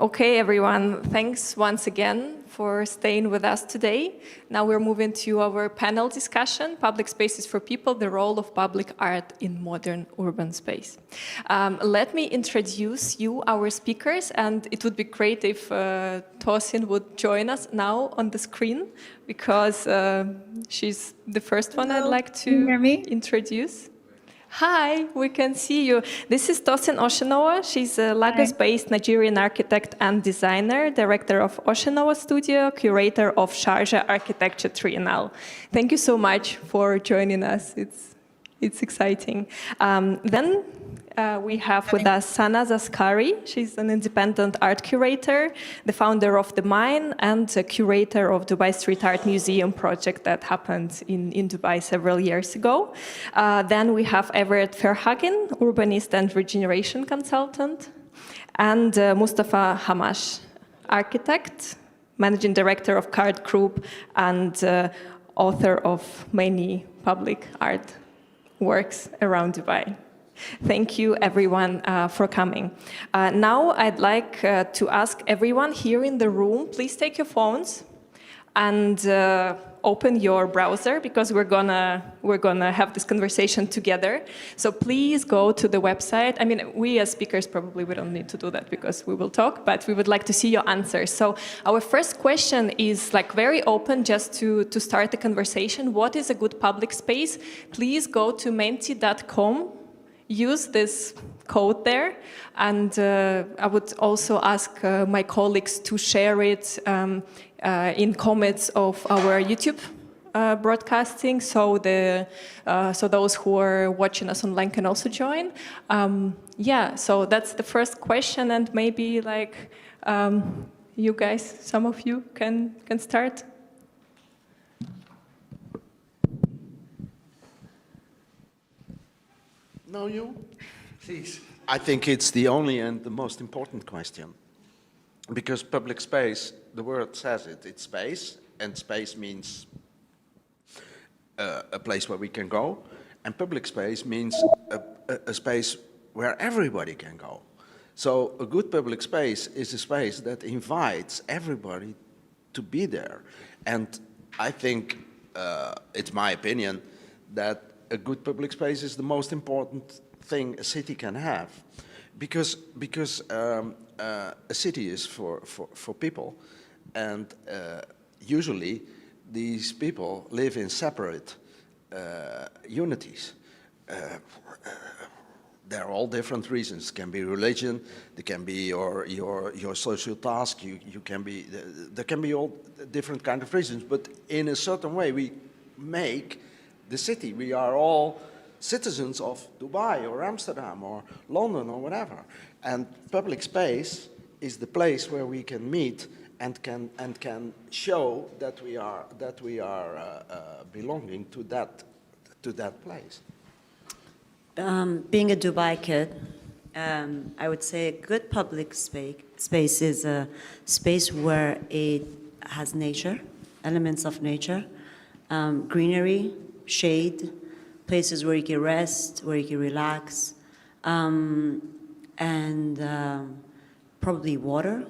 Okay, everyone, thanks once again for staying with us today. Now we're moving to our panel discussion, Public Spaces for People, the Role of Public Art in Modern Urban Space. Let me introduce you, our speakers, and it would be great if Tosin would join us now on the screen, because she's the first one I'd like to introduce. Hi, we can see you. This is Tosin Oshinowo. She's a Lagos-based Nigerian architect and designer, director of Oshinowo Studio, curator of Sharjah Architecture Triennial. Thank you so much for joining us. It's exciting. Then we have with us Sana Zaskari. She's an independent art curator, the founder of The Mine, and a curator of Dubai Street Art Museum project that happened in Dubai several years ago. Then we have Evert Verhagen, urbanist and regeneration consultant, and Mustafa Khamash, architect, managing director of Kart Group, and author of many public art works around Dubai. Thank you, everyone, for coming. Now, I'd like to ask everyone here in the room, please take your phones and open your browser, because we're gonna have this conversation together. So please go to the website. I mean, we as speakers probably we don't need to do that because we will talk, but we would like to see your answers. So our first question is like very open, just to start the conversation. What is a good public space? Please go to menti.com. Use this code there, and I would also ask my colleagues to share it in comments of our YouTube broadcasting, so those who are watching us online can also join. Yeah, so that's the first question, and maybe like you guys, some of you can start. No, you? Please. I think it's the only and the most important question. Because public space, the word says it, it's space, and space means a place where we can go, and public space means a space where everybody can go. So a good public space is a space that invites everybody to be there. And I think, it's my opinion, that a good public space is the most important thing a city can have, because a city is for people, and usually these people live in separate unities. There are all different reasons. It can be religion, there can be your social task, there can be all different kind of reasons, but in a certain way we make the city. We are all citizens of Dubai or Amsterdam or London or whatever. And public space is the place where we can meet and can show that we are belonging to that place. Being a Dubai kid, I would say a good public space is a space where it has nature, elements of nature, greenery, shade, places where you can rest, where you can relax, and probably water,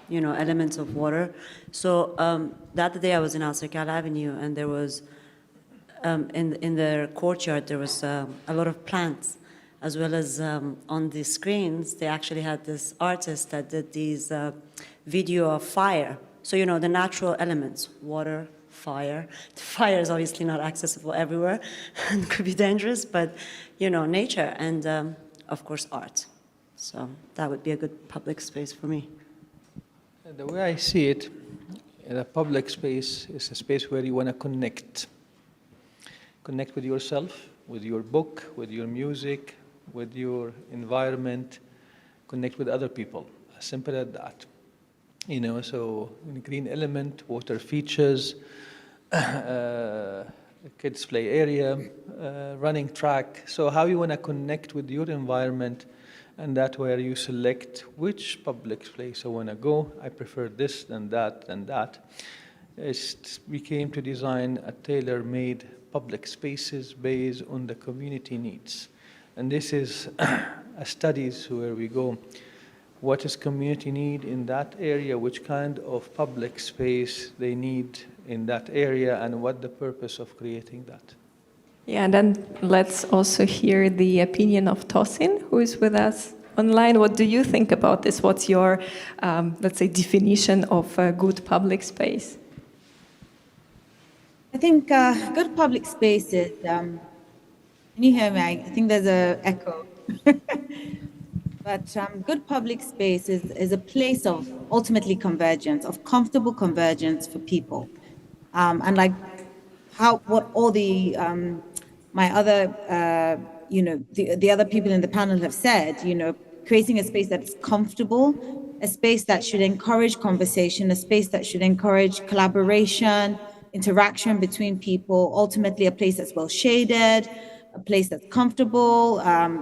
elements of water. So the other day I was in Al Serkal Avenue, and there was, in their courtyard, there was a lot of plants, as well as on the screens, they actually had this artist that did these video of fire. So, the natural elements, water, fire. The fire is obviously not accessible everywhere and could be dangerous, but, nature and, of course, art. So that would be a good public space for me. The way I see it, a public space is a space where you want to connect. Connect with yourself, with your book, with your music, with your environment, connect with other people. As simple as that. So green element, water features, kids play area, running track. So how you want to connect with your environment, and that where you select which public place I want to go. I prefer this than that than that. We came to design a tailor-made public spaces based on the community needs. And this is a studies where we go what is community need in that area, which kind of public space they need in that area, and what the purpose of creating that. Yeah, and then let's also hear the opinion of Tosin, who is with us online. What do you think about this? What's your, let's say, definition of a good public space? I think good public spaces. Can you hear me? I think there's an echo. But good public space is a place of ultimately convergence, of comfortable convergence for people. And like what all the my other the other people in the panel have said, creating a space that's comfortable, a space that should encourage conversation, a space that should encourage collaboration, interaction between people, ultimately a place that's well shaded, a place that's comfortable.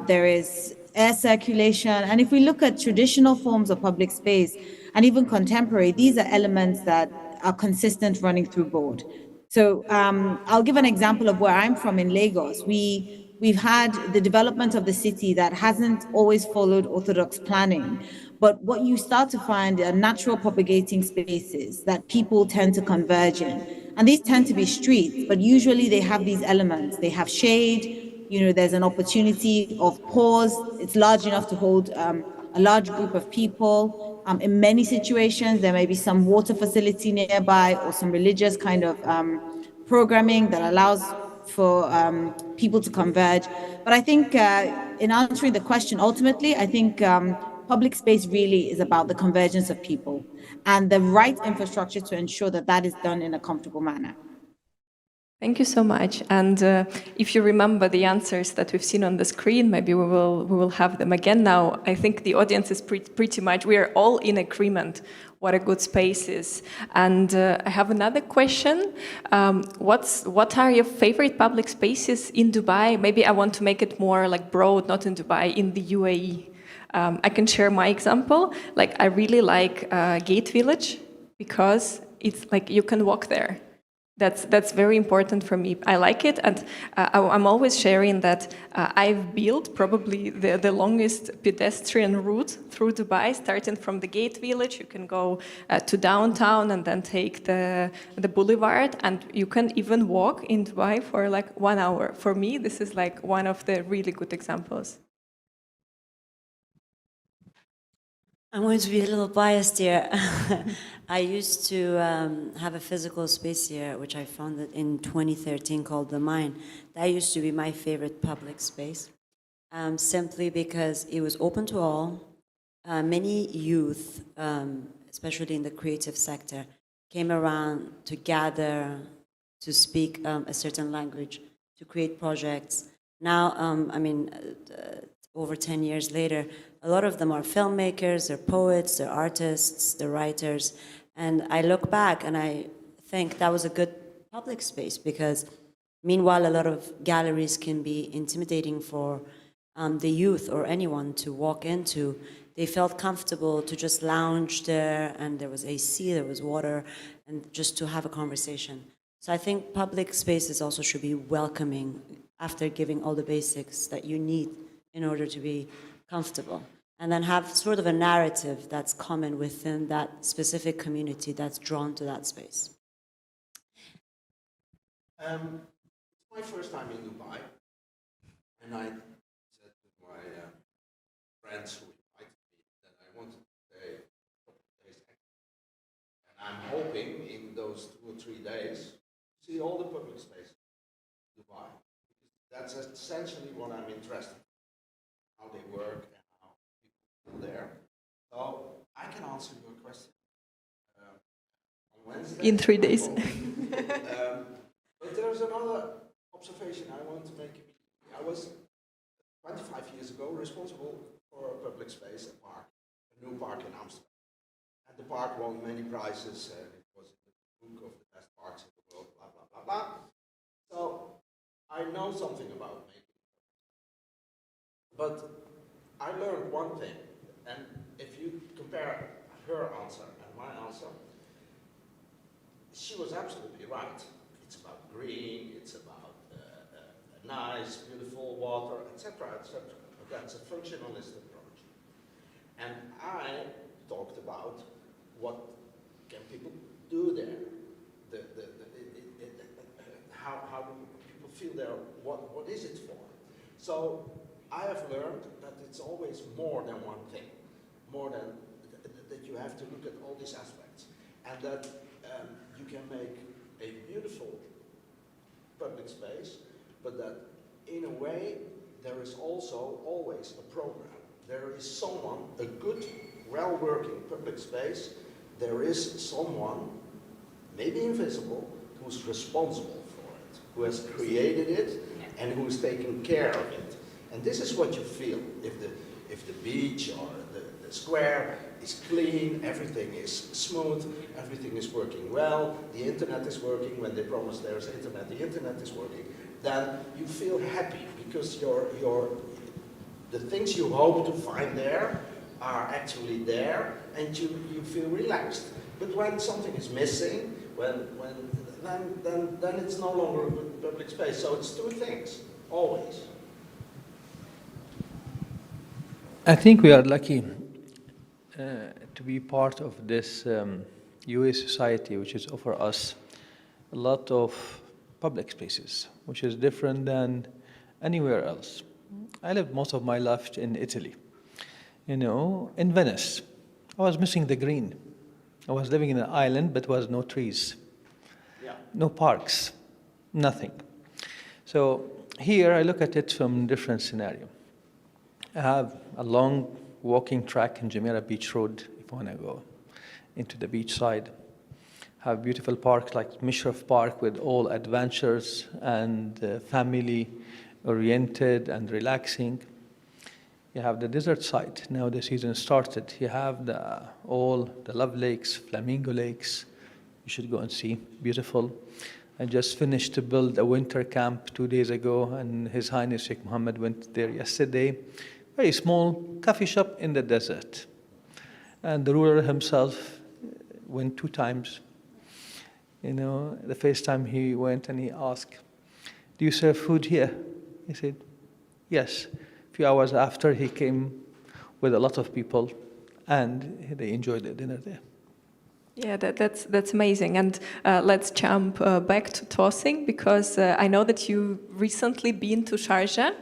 There is air circulation. And if we look at traditional forms of public space and even contemporary, these are elements that are consistent running through board. So I'll give an example of where I'm from in Lagos. We've had the development of the city that hasn't always followed orthodox planning. But what you start to find are natural propagating spaces that people tend to converge in. And these tend to be streets, but usually they have these elements. They have shade, there's an opportunity of pause. It's large enough to hold a large group of people. In many situations, there may be some water facility nearby or some religious kind of programming that allows for people to converge. But I think in answering the question, ultimately, I think public space really is about the convergence of people and the right infrastructure to ensure that that is done in a comfortable manner. Thank you so much. And if you remember the answers that we've seen on the screen, maybe we will have them again now. I think the audience is pretty much, we are all in agreement what a good space is. And I have another question. What are your favorite public spaces in Dubai? Maybe I want to make it more like broad, not in Dubai, in the UAE. I can share my example. Like I really like Gate Village because it's like you can walk there. That's very important for me. I like it, and I'm always sharing that I've built probably the longest pedestrian route through Dubai, starting from the Gate Village. You can go to downtown and then take the boulevard, and you can even walk in Dubai for like 1 hour. For me, this is like one of the really good examples. I'm going to be a little biased here. I used to have a physical space here, which I founded in 2013 called The Mine. That used to be my favorite public space, simply because it was open to all. Many youth, especially in the creative sector, came around to gather, to speak a certain language, to create projects. Now, over 10 years later, a lot of them are filmmakers, they're poets, they're artists, they're writers. And I look back and I think that was a good public space because meanwhile, a lot of galleries can be intimidating for the youth or anyone to walk into. They felt comfortable to just lounge there, and there was AC, there was water, and just to have a conversation. So I think public spaces also should be welcoming after giving all the basics that you need in order to be comfortable, and then have sort of a narrative that's common within that specific community that's drawn to that space. It's my first time in Dubai, and I said to my friends who invited me that I wanted to stay a couple of days extra. And I'm hoping in those 2 or 3 days to see all the public spaces in Dubai. That's essentially what I'm interested in. How they work and how people there. So I can answer your question on Wednesday. In 3 days. But there's another observation I want to make. I was 25 years ago responsible for a public space, a park, a new park in Amsterdam. And the park won many prizes, and it was in the book of the best parks in the world, blah, blah, blah, blah. So I know something about making. But I learned one thing, and if you compare her answer and my answer, she was absolutely right. It's about green, it's about nice, beautiful water, etc., etc. That's a functionalist approach. And I talked about what can people do there, how do people feel there, what is it for? So I have learned that it's always more than one thing, more than that you have to look at all these aspects, and that you can make a beautiful public space, but that in a way there is also always a program. There is someone, a good, well-working public space, there is someone, maybe invisible, who's responsible for it, who has created it, and who is taking care of it. And this is what you feel if the beach or the square is clean, everything is smooth, everything is working well, the internet is working. When they promise there's internet, the internet is working. Then you feel happy because the things you hope to find there are actually there, and you feel relaxed. But when something is missing, then it's no longer a good public space. So it's two things, always. I think we are lucky to be part of this UA society, which is offer us a lot of public spaces, which is different than anywhere else. I lived most of my life in Italy. You know, in Venice, I was missing the green. I was living in an island, but was no trees, no parks, nothing. So here I look at it from a different scenario. I have a long walking track in Jumeirah Beach Road if you want to go into the beach side. Have beautiful parks like Mishraf Park with all adventures and family-oriented and relaxing. You have the desert side. Now the season started. You have all the Love Lakes, Flamingo Lakes. You should go and see. Beautiful. I just finished to build a winter camp 2 days ago, and His Highness Sheikh Mohammed went there yesterday. Very small coffee shop in the desert. And the ruler himself went 2 times. You know, the first time he went and he asked, "Do you serve food here?" He said, "Yes." A few hours after, he came with a lot of people, and they enjoyed their dinner there. Yeah, that's amazing. And let's jump back to Tosin, because I know that you recently been to Sharjah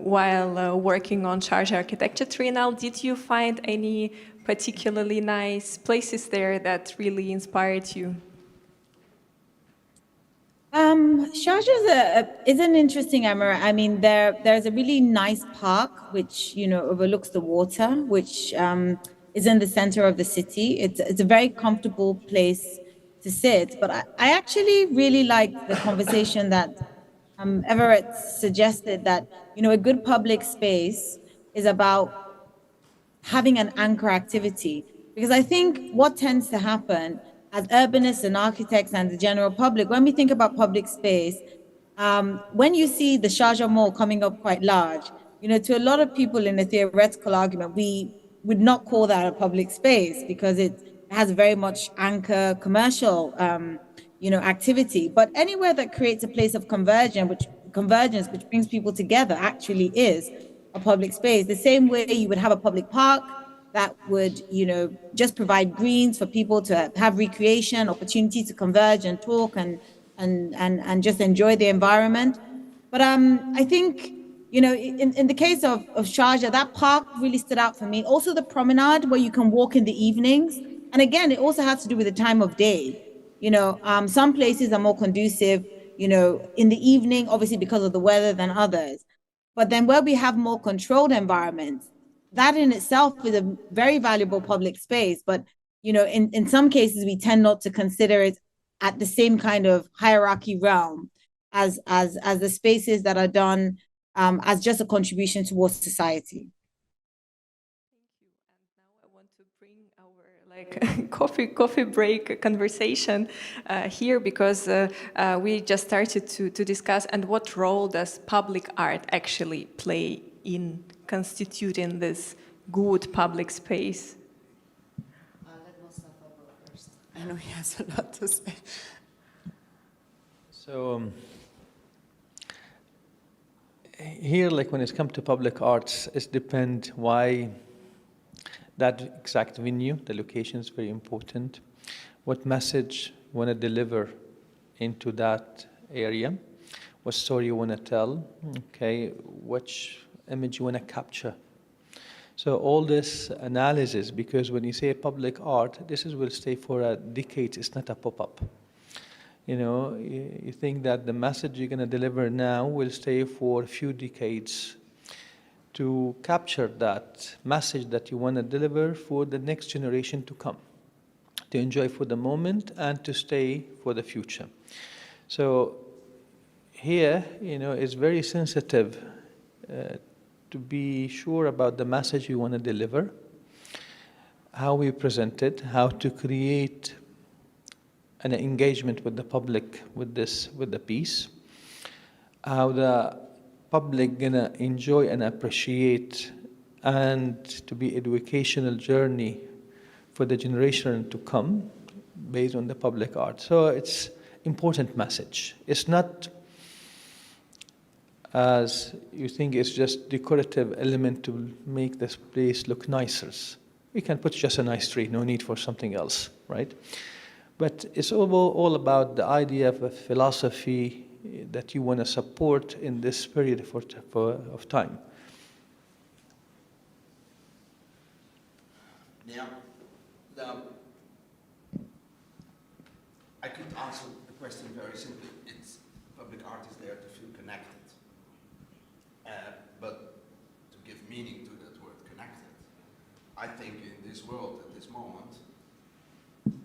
while working on Sharjah Architecture Triennial. Did you find any particularly nice places there that really inspired you? Sharjah is an interesting emirate. I mean, there's a really nice park which overlooks the water, which is in the center of the city. It's a very comfortable place to sit. But I actually really like the conversation that Evert suggested, that a good public space is about having an anchor activity. Because I think what tends to happen as urbanists and architects and the general public, when we think about public space, when you see the Sharjah Mall coming up quite large, to a lot of people in a theoretical argument, we would not call that a public space because it has very much anchor commercial, activity. But anywhere that creates a place of convergence, which brings people together, actually is a public space. The same way you would have a public park that would, just provide greens for people to have recreation, opportunity to converge and talk and just enjoy the environment. But I think, in the case of Sharjah, that park really stood out for me. Also the promenade where you can walk in the evenings. And again, it also has to do with the time of day. Some places are more conducive, in the evening, obviously because of the weather, than others. But then where we have more controlled environments, that in itself is a very valuable public space. But, in some cases, we tend not to consider it at the same kind of hierarchy realm as the spaces that are done as just a contribution towards society. Coffee break conversation here, because we just started to discuss, and what role does public art actually play in constituting this good public space? Let Mustafa go first. I know he has a lot to say. So here, like when it comes to public arts, it depends why that exact venue, the location is very important. What message you want to deliver into that area, what story you want to tell, okay, which image you want to capture. So all this analysis, because when you say public art, will stay for a decade, it's not a pop-up. You know, you think that the message you're going to deliver now will stay for a few decades to capture that message that you want to deliver for the next generation to come, to enjoy for the moment and to stay for the future. So here, you know, it's very sensitive to be sure about the message you want to deliver, how we present it, how to create an engagement with the public with the piece, how the public gonna enjoy and appreciate, and to be educational journey for the generation to come based on the public art. So it's important message. It's not as you think it's just decorative element to make this place look nicer. We can put just a nice tree, no need for something else, right? But it's all about the idea of a philosophy that you want to support in this period of time. Yeah. I could answer the question very simply. It's public art is there to feel connected. But to give meaning to that word connected, I think in this world at this moment,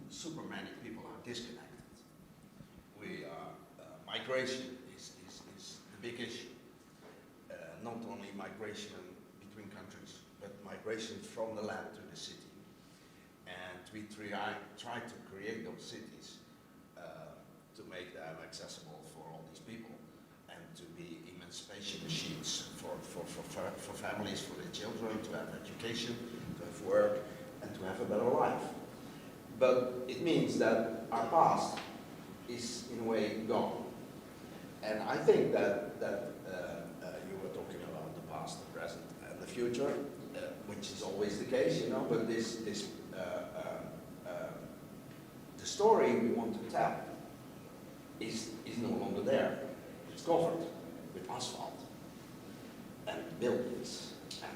super many people are disconnected. Migration is the big issue. Not only migration between countries, but migration from the land to the city. And we try to create those cities to make them accessible for all these people and to be emancipation machines for families, for their children, to have education, to have work, and to have a better life. But it means that our past is in a way gone. And I think that you were talking about the past, the present, and the future, which is always the case, you know, but the story we want to tell is no longer there. It's covered with asphalt and buildings and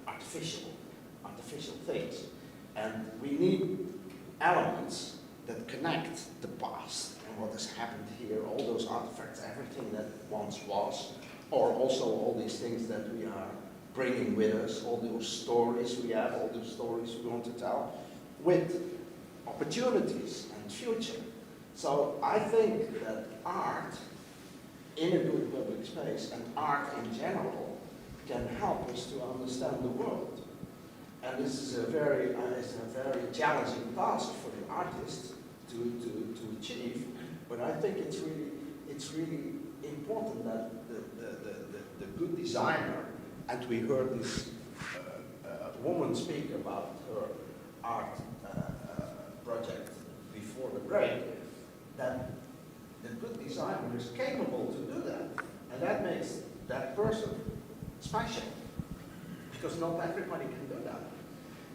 artificial things. And we need elements that connect the past and what has happened here, all those artifacts, everything that once was, or also all these things that we are bringing with us, all those stories we have, all those stories we want to tell, with opportunities and future. So I think that art in a good public space and art in general can help us to understand the world. And this is a very challenging task for the artist to achieve. But I think it's really important that the good designer, and we heard this woman speak about her art project before the break, that the good designer is capable to do that, and that makes that person special, because not everybody can do that.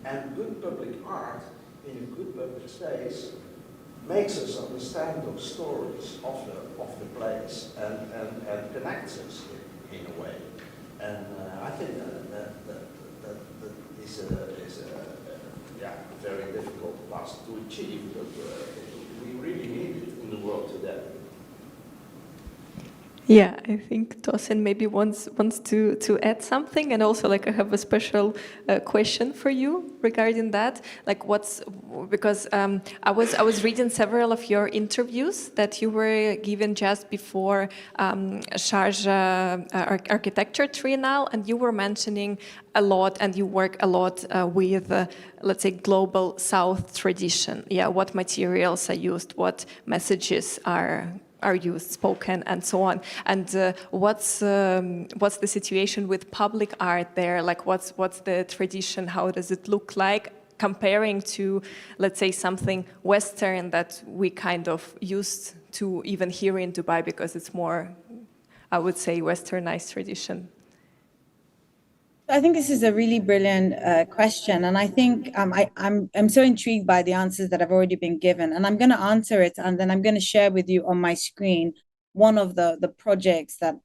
And good public art in a good public space makes us understand those stories of the place and connects us in a way. And I think that is a very difficult task to achieve, but we really need it in the world today. Yeah, I think Tosin maybe wants to add something, and also like I have a special question for you regarding that. Like, because I was reading several of your interviews that you were given just before Sharjah Architecture Triennial, and you were mentioning a lot, and you work a lot with, let's say, global South tradition. Yeah, what materials are used, what messages are used, spoken, and so on. And what's the situation with public art there? Like, what's the tradition? How does it look like, comparing to, let's say, something Western that we kind of used to even here in Dubai, because it's more, I would say, Westernized tradition. I think this is a really brilliant question, and I think I'm so intrigued by the answers that have already been given, and I'm going to answer it, and then I'm going to share with you on my screen one of the projects that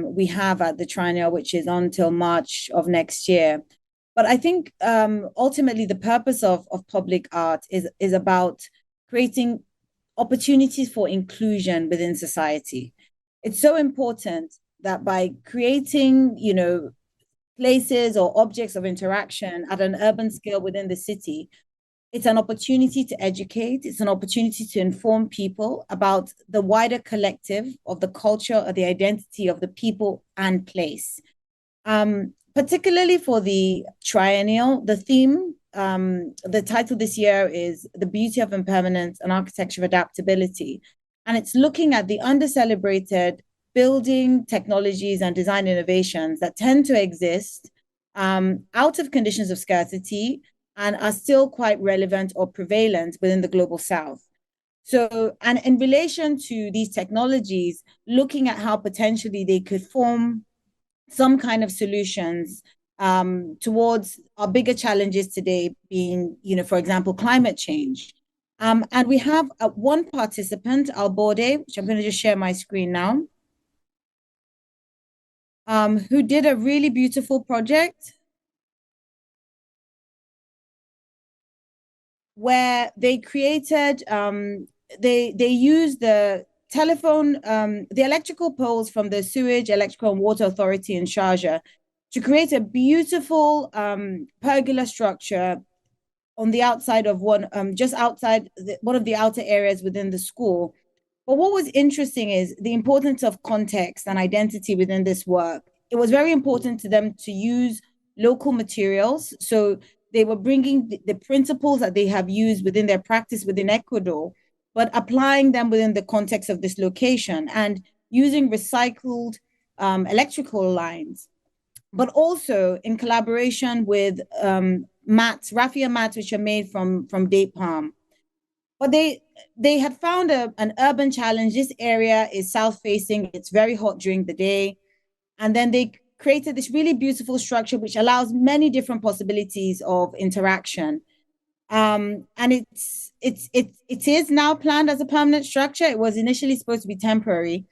we have at the Triennial, which is on till March of next year. But I think ultimately the purpose of public art is about creating opportunities for inclusion within society. It's so important that by creating, places or objects of interaction at an urban scale within the city, it's an opportunity to educate, it's an opportunity to inform people about the wider collective of the culture or the identity of the people and place. Particularly for the Triennial, the theme, the title this year is The Beauty of Impermanence and Architecture of Adaptability. And it's looking at the under-celebrated building technologies and design innovations that tend to exist out of conditions of scarcity and are still quite relevant or prevalent within the global south. So, and in relation to these technologies, looking at how potentially they could form some kind of solutions towards our bigger challenges today being, for example, climate change. And we have one participant, Alborde, which I'm going to just share my screen now, who did a really beautiful project where they created, they used the telephone, the electrical poles from the Sewage, Electrical and Water Authority in Sharjah to create a beautiful pergola structure on the outside of one, just outside one of the outer areas within the school. But what was interesting is the importance of context and identity within this work. It was very important to them to use local materials. So they were bringing the principles that they have used within their practice within Ecuador, but applying them within the context of this location and using recycled electrical lines, but also in collaboration with mats, raffia mats, which are made from date palm. But they had found an urban challenge. This area is south facing. It's very hot during the day. And then they created this really beautiful structure which allows many different possibilities of interaction. And it is now planned as a permanent structure. It was initially supposed to be temporary,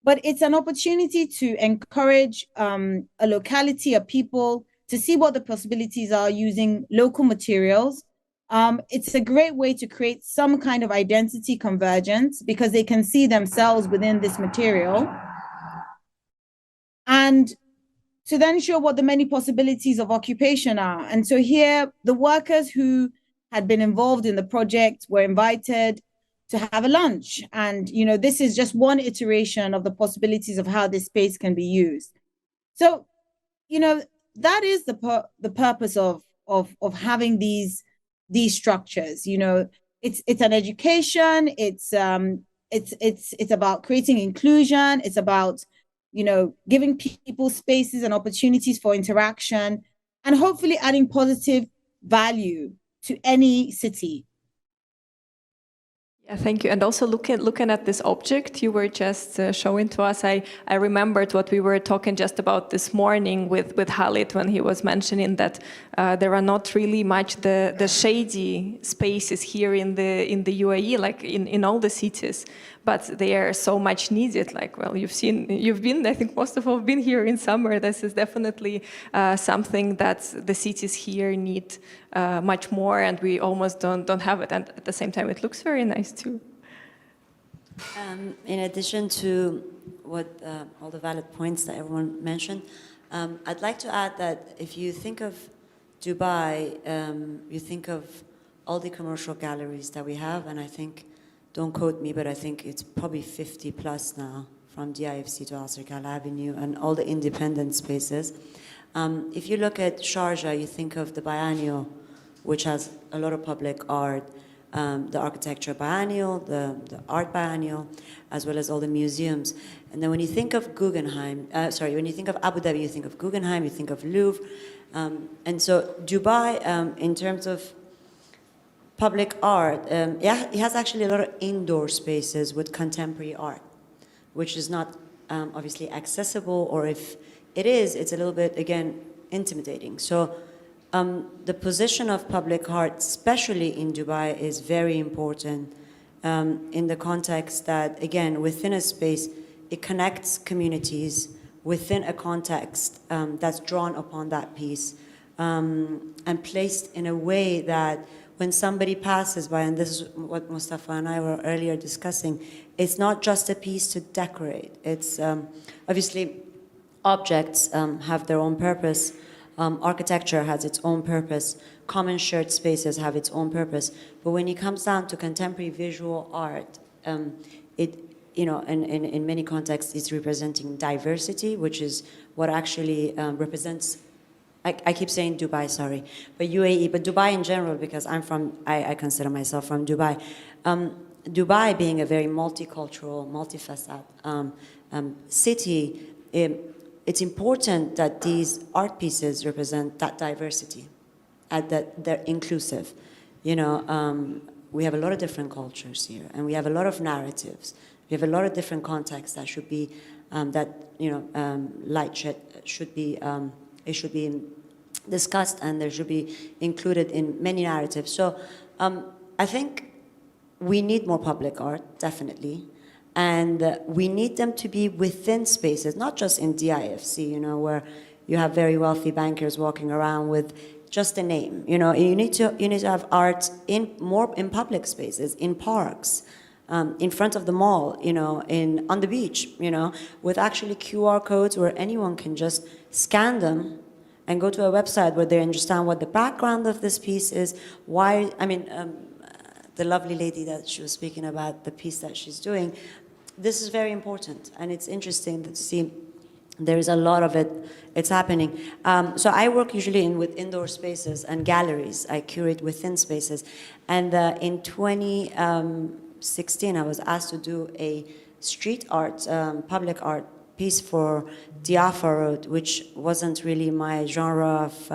but it's an opportunity to encourage a locality of people to see what the possibilities are using local materials. It's a great way to create some kind of identity convergence because they can see themselves within this material. And to then show what the many possibilities of occupation are. And so here, the workers who had been involved in the project were invited to have a lunch. And, this is just one iteration of the possibilities of how this space can be used. So, that is the purpose of having these structures. It's an education. It's about creating inclusion. It's about giving people spaces and opportunities for interaction, and hopefully adding positive value to any city. Yeah, thank you. And also looking at this object you were just showing to us, I remembered what we were talking just about this morning with Khalid when he was mentioning that there are not really much the shady spaces here in the UAE, like in all the cities, but they are so much needed. Like, well, you've been, I think most of us have been here in summer. This is definitely something that the cities here need much more, and we almost don't have it. And at the same time, it looks very nice too. In addition to what all the valid points that everyone mentioned, I'd like to add that if you think of Dubai, you think of all the commercial galleries that we have, and I think, don't quote me, but I think it's probably 50 plus now, from DIFC to Al Serkal Avenue and all the independent spaces. If you look at Sharjah, you think of the Biennial, which has a lot of public art, the architecture biennial, the art biennial, as well as all the museums. And then when you think of Guggenheim, when you think of Abu Dhabi, you think of Guggenheim, you think of Louvre. And so Dubai, in terms of public art, it has actually a lot of indoor spaces with contemporary art, which is not obviously accessible, or if it is, it's a little bit, again, intimidating. So the position of public art, especially in Dubai, is very important in the context that, again, within a space, it connects communities within a context that's drawn upon that piece and placed in a way that when somebody passes by, and this is what Mustafa and I were earlier discussing, it's not just a piece to decorate. It's obviously objects have their own purpose. Architecture has its own purpose. Common shared spaces have its own purpose. But when it comes down to contemporary visual art, it, you know, in many contexts, it's representing diversity, which is what actually represents. I keep saying Dubai, sorry, but UAE, but Dubai in general, because I consider myself from Dubai. Dubai being a very multicultural, multifaceted city, it's important that these art pieces represent that diversity, that they're inclusive. You know, we have a lot of different cultures here, and we have a lot of narratives. We have a lot of different contexts that should be, should be, it should be discussed, and there should be included in many narratives. So I think we need more public art, definitely. And we need them to be within spaces, not just in DIFC, you know, where you have very wealthy bankers walking around with just a name. You know, you need to have art in public spaces, in parks, in front of the mall, you know, on the beach, you know, with actually QR codes where anyone can just scan them and go to a website where they understand what the background of this piece is, why, I mean, the lovely lady that she was speaking about, the piece that she's doing, this is very important, and it's interesting to see there is a lot of it, it's happening. So I work usually with indoor spaces and galleries. I curate within spaces. And in 2016, I was asked to do a street art, public art piece for Diafa Road, which wasn't really my genre of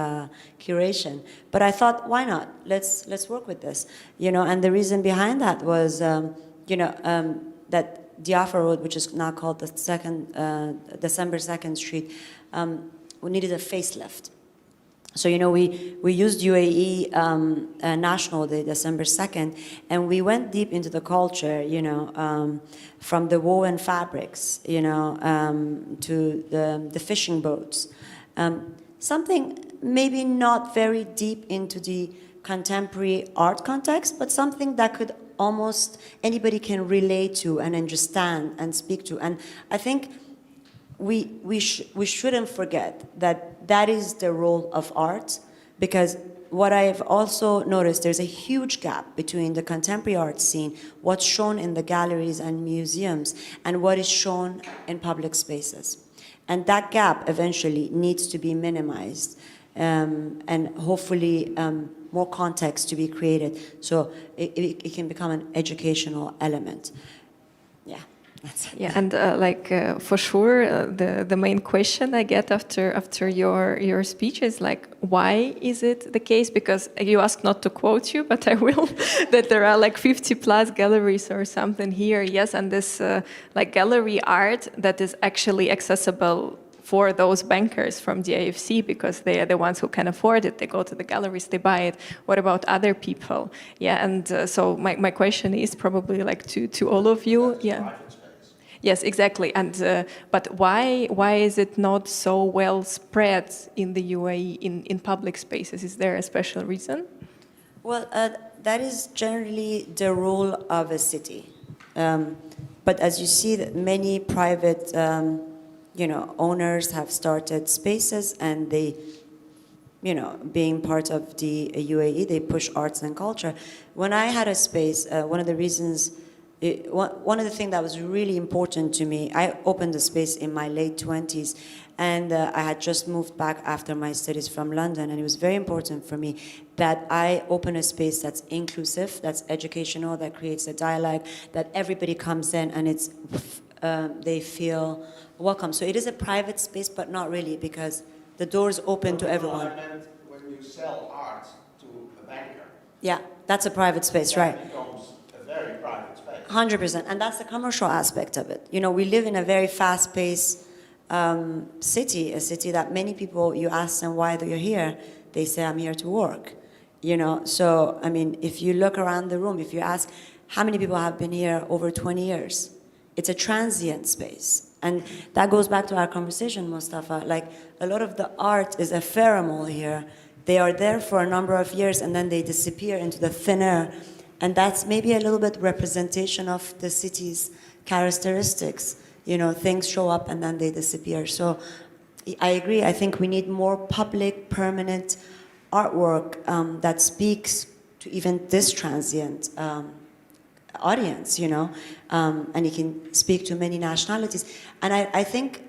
curation. But I thought, why not? Let's work with this. You know, and the reason behind that was, that Diafa Road, which is now called the December 2nd Street, we needed a facelift. So, you know, we used UAE National Day, December 2nd, and we went deep into the culture, you know, from the woven fabrics, you know, to the fishing boats. Something maybe not very deep into the contemporary art context, but something that could almost anybody can relate to and understand and speak to. And I think we shouldn't forget that is the role of art, because what I've also noticed, there's a huge gap between the contemporary art scene, what's shown in the galleries and museums, and what is shown in public spaces. And that gap eventually needs to be minimized, and hopefully more context to be created, so it can become an educational element. Yeah, that's it. Yeah, and for sure, the main question I get after your speech is like, why is it the case? Because you asked not to quote you, but I will, that there are like 50 plus galleries or something here. Yes, and this like gallery art that is actually accessible for those bankers from the AFC, because they are the ones who can afford it. They go to the galleries, they buy it. What about other people? Yeah, and so my question is probably like to all of you. Yeah. Yes, exactly. And but why is it not so well spread in the UAE in public spaces? Is there a special reason? Well, that is generally the role of a city. But as you see, that many private owners have started spaces, and they, being part of the UAE, they push arts and culture. When I had a space, one of the reasons, one of the things that was really important to me, I opened a space in my late 20s, and I had just moved back after my studies from London, and it was very important for me that I open a space that's inclusive, that's educational, that creates a dialogue, that everybody comes in and it's they feel welcome. So it is a private space, but not really, because the doors open to everyone. I meant when you sell art to a banker. Yeah, that's a private space, right? It becomes a very private space. 100%, and that's the commercial aspect of it. We live in a very fast-paced city, a city that many people, you ask them why you're here, they say, I'm here to work. So, I mean, if you look around the room, if you ask how many people have been here over 20 years, it's a transient space. And that goes back to our conversation, Mustafa. Like, a lot of the art is ephemeral here. They are there for a number of years and then they disappear into the thin air. And that's maybe a little bit representation of the city's characteristics. Things show up and then they disappear. So I agree. I think we need more public, permanent artwork that speaks to even this transient audience, and it can speak to many nationalities. And I think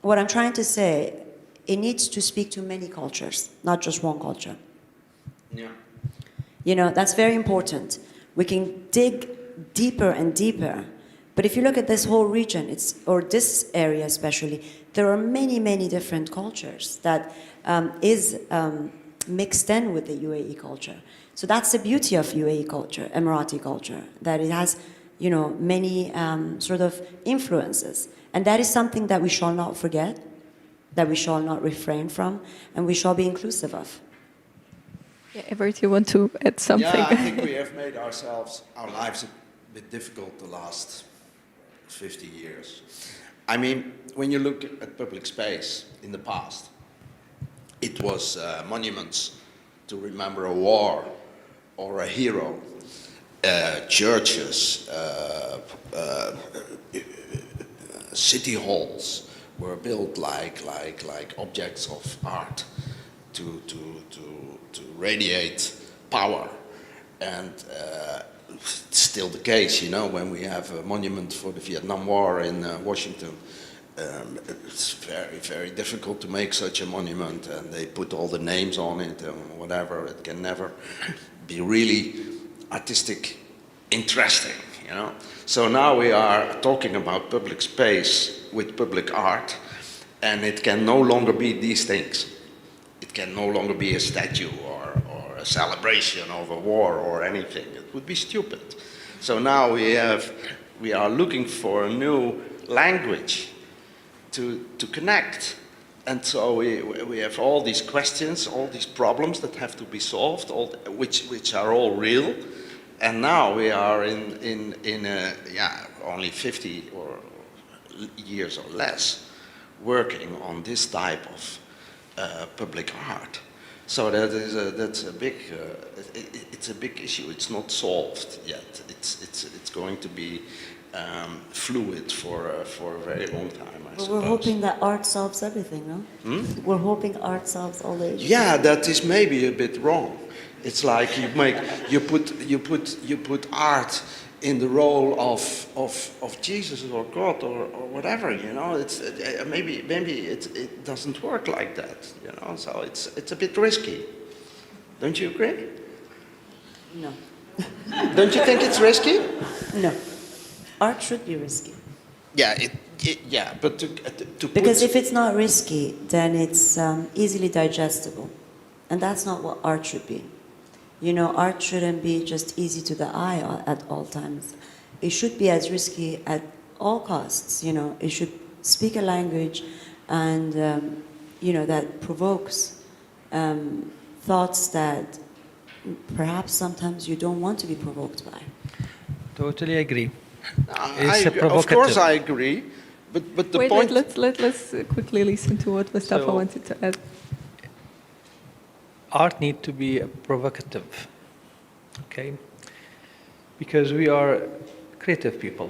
what I'm trying to say, it needs to speak to many cultures, not just one culture. Yeah. That's very important. We can dig deeper and deeper. But if you look at this whole region, or this area especially, there are many, many different cultures that is mixed in with the UAE culture. So that's the beauty of UAE culture, Emirati culture, that it has, many sort of influences. And that is something that we shall not forget, that we shall not refrain from, and we shall be inclusive of. Yeah, Evert, you want to add something? Yeah, I think we have made our lives a bit difficult the last 50 years. I mean, when you look at public space in the past, it was monuments to remember a war or a hero, churches, city halls were built like objects of art to radiate power. And it's still the case, when we have a monument for the Vietnam War in Washington. It's very, very difficult to make such a monument, and they put all the names on it and whatever. It can never be really artistic, interesting, So now we are talking about public space with public art, and it can no longer be these things. It can no longer be a statue or a celebration of a war or anything. It would be stupid. So now we are looking for a new language to connect. And so we have all these questions, all these problems that have to be solved, which are all real. And now we are in only 50 years or less working on this type of public art. So that's a big it's a big issue. It's not solved yet. It's going to be fluid for a very long time, I suppose. We're hoping that art solves everything, no? We're hoping art solves all the issues. Yeah, that is maybe a bit wrong. It's like you put art in the role of Jesus or God or whatever, It's maybe it doesn't work like that, So it's a bit risky. Don't you agree? No. Don't you think it's risky? No. Art should be risky. Yeah, but to Because if it's not risky, then it's easily digestible. And that's not what art should be. Art shouldn't be just easy to the eye at all times. It should be as risky at all costs. It should speak a language and, that provokes thoughts that perhaps sometimes you don't want to be provoked by. Totally agree. Of course I agree, but the point... Let's quickly listen to what Mustafa wanted to add. Art needs to be provocative, okay? Because we are creative people.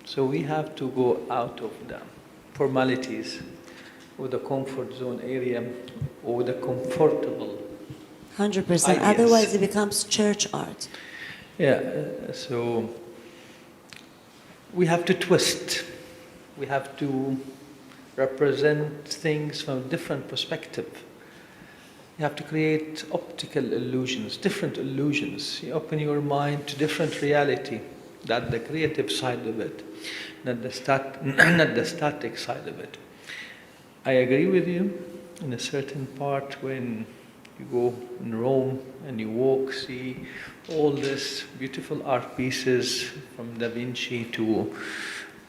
So we have to go out of the formalities or the comfort zone area or the comfortable 100%. ideas. Otherwise it becomes church art. Yeah, so we have to twist. We have to represent things from a different perspective. You have to create optical illusions, different illusions. You open your mind to different reality. That's the creative side of it, not the static side of it. I agree with you in a certain part when you go in Rome and you walk, see all these beautiful art pieces from Da Vinci to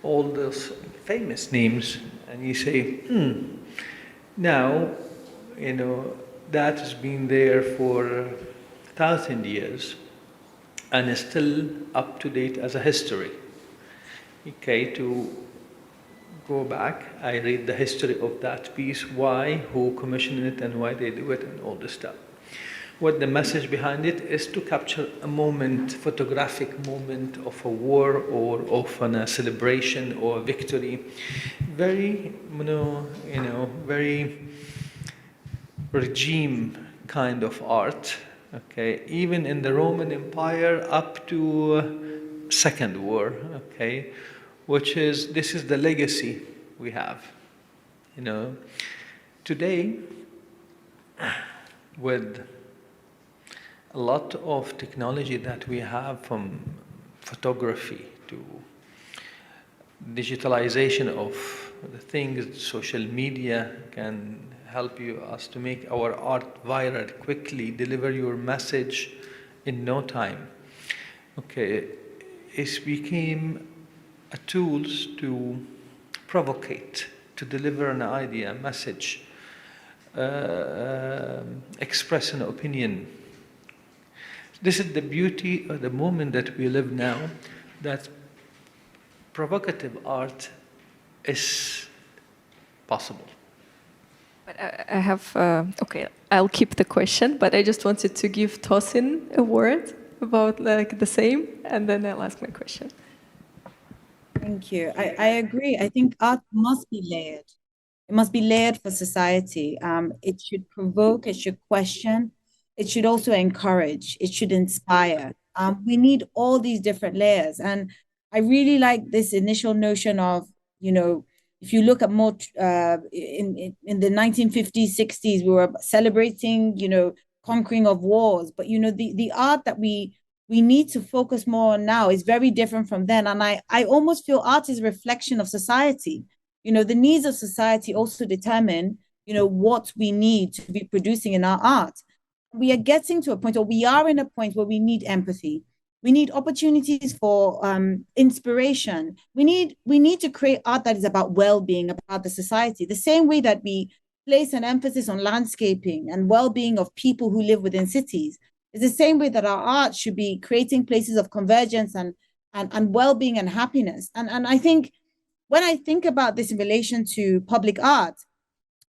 all those famous names and you say, now, that has been there for 1,000 years and is still up to date as a history. Okay, to go back, I read the history of that piece, why, who commissioned it, and why they do it, and all this stuff. What the message behind it is to capture a moment, photographic moment of a war or of a celebration or a victory. Very, very regime kind of art. Okay, even in the Roman Empire up to Second War. Okay, this is the legacy we have. Today, with a lot of technology that we have, from photography to digitalization of the things, social media can help us to make our art viral quickly, deliver your message in no time. Okay, it became a tool to provocate, to deliver an idea, a message, express an opinion. This is the beauty of the moment that we live now, that provocative art is possible. But I have, okay, I'll keep the question, but I just wanted to give Tosin a word about the same, and then I'll ask my question. Thank you. I agree. I think art must be layered. It must be layered for society. It should provoke, it should question, it should also encourage, it should inspire. We need all these different layers. And I really like this initial notion of, if you look at more in the 1950s, 60s, we were celebrating, conquering of wars. But, the art that we need to focus more on now is very different from then. And I almost feel art is a reflection of society. The needs of society also determine, what we need to be producing in our art. We are getting to a point, or we are in a point where we need empathy. We need opportunities for inspiration. We need to create art that is about well-being, about the society. The same way that we place an emphasis on landscaping and well-being of people who live within cities, is the same way that our art should be creating places of convergence and well-being and happiness. And I think when I think about this in relation to public art,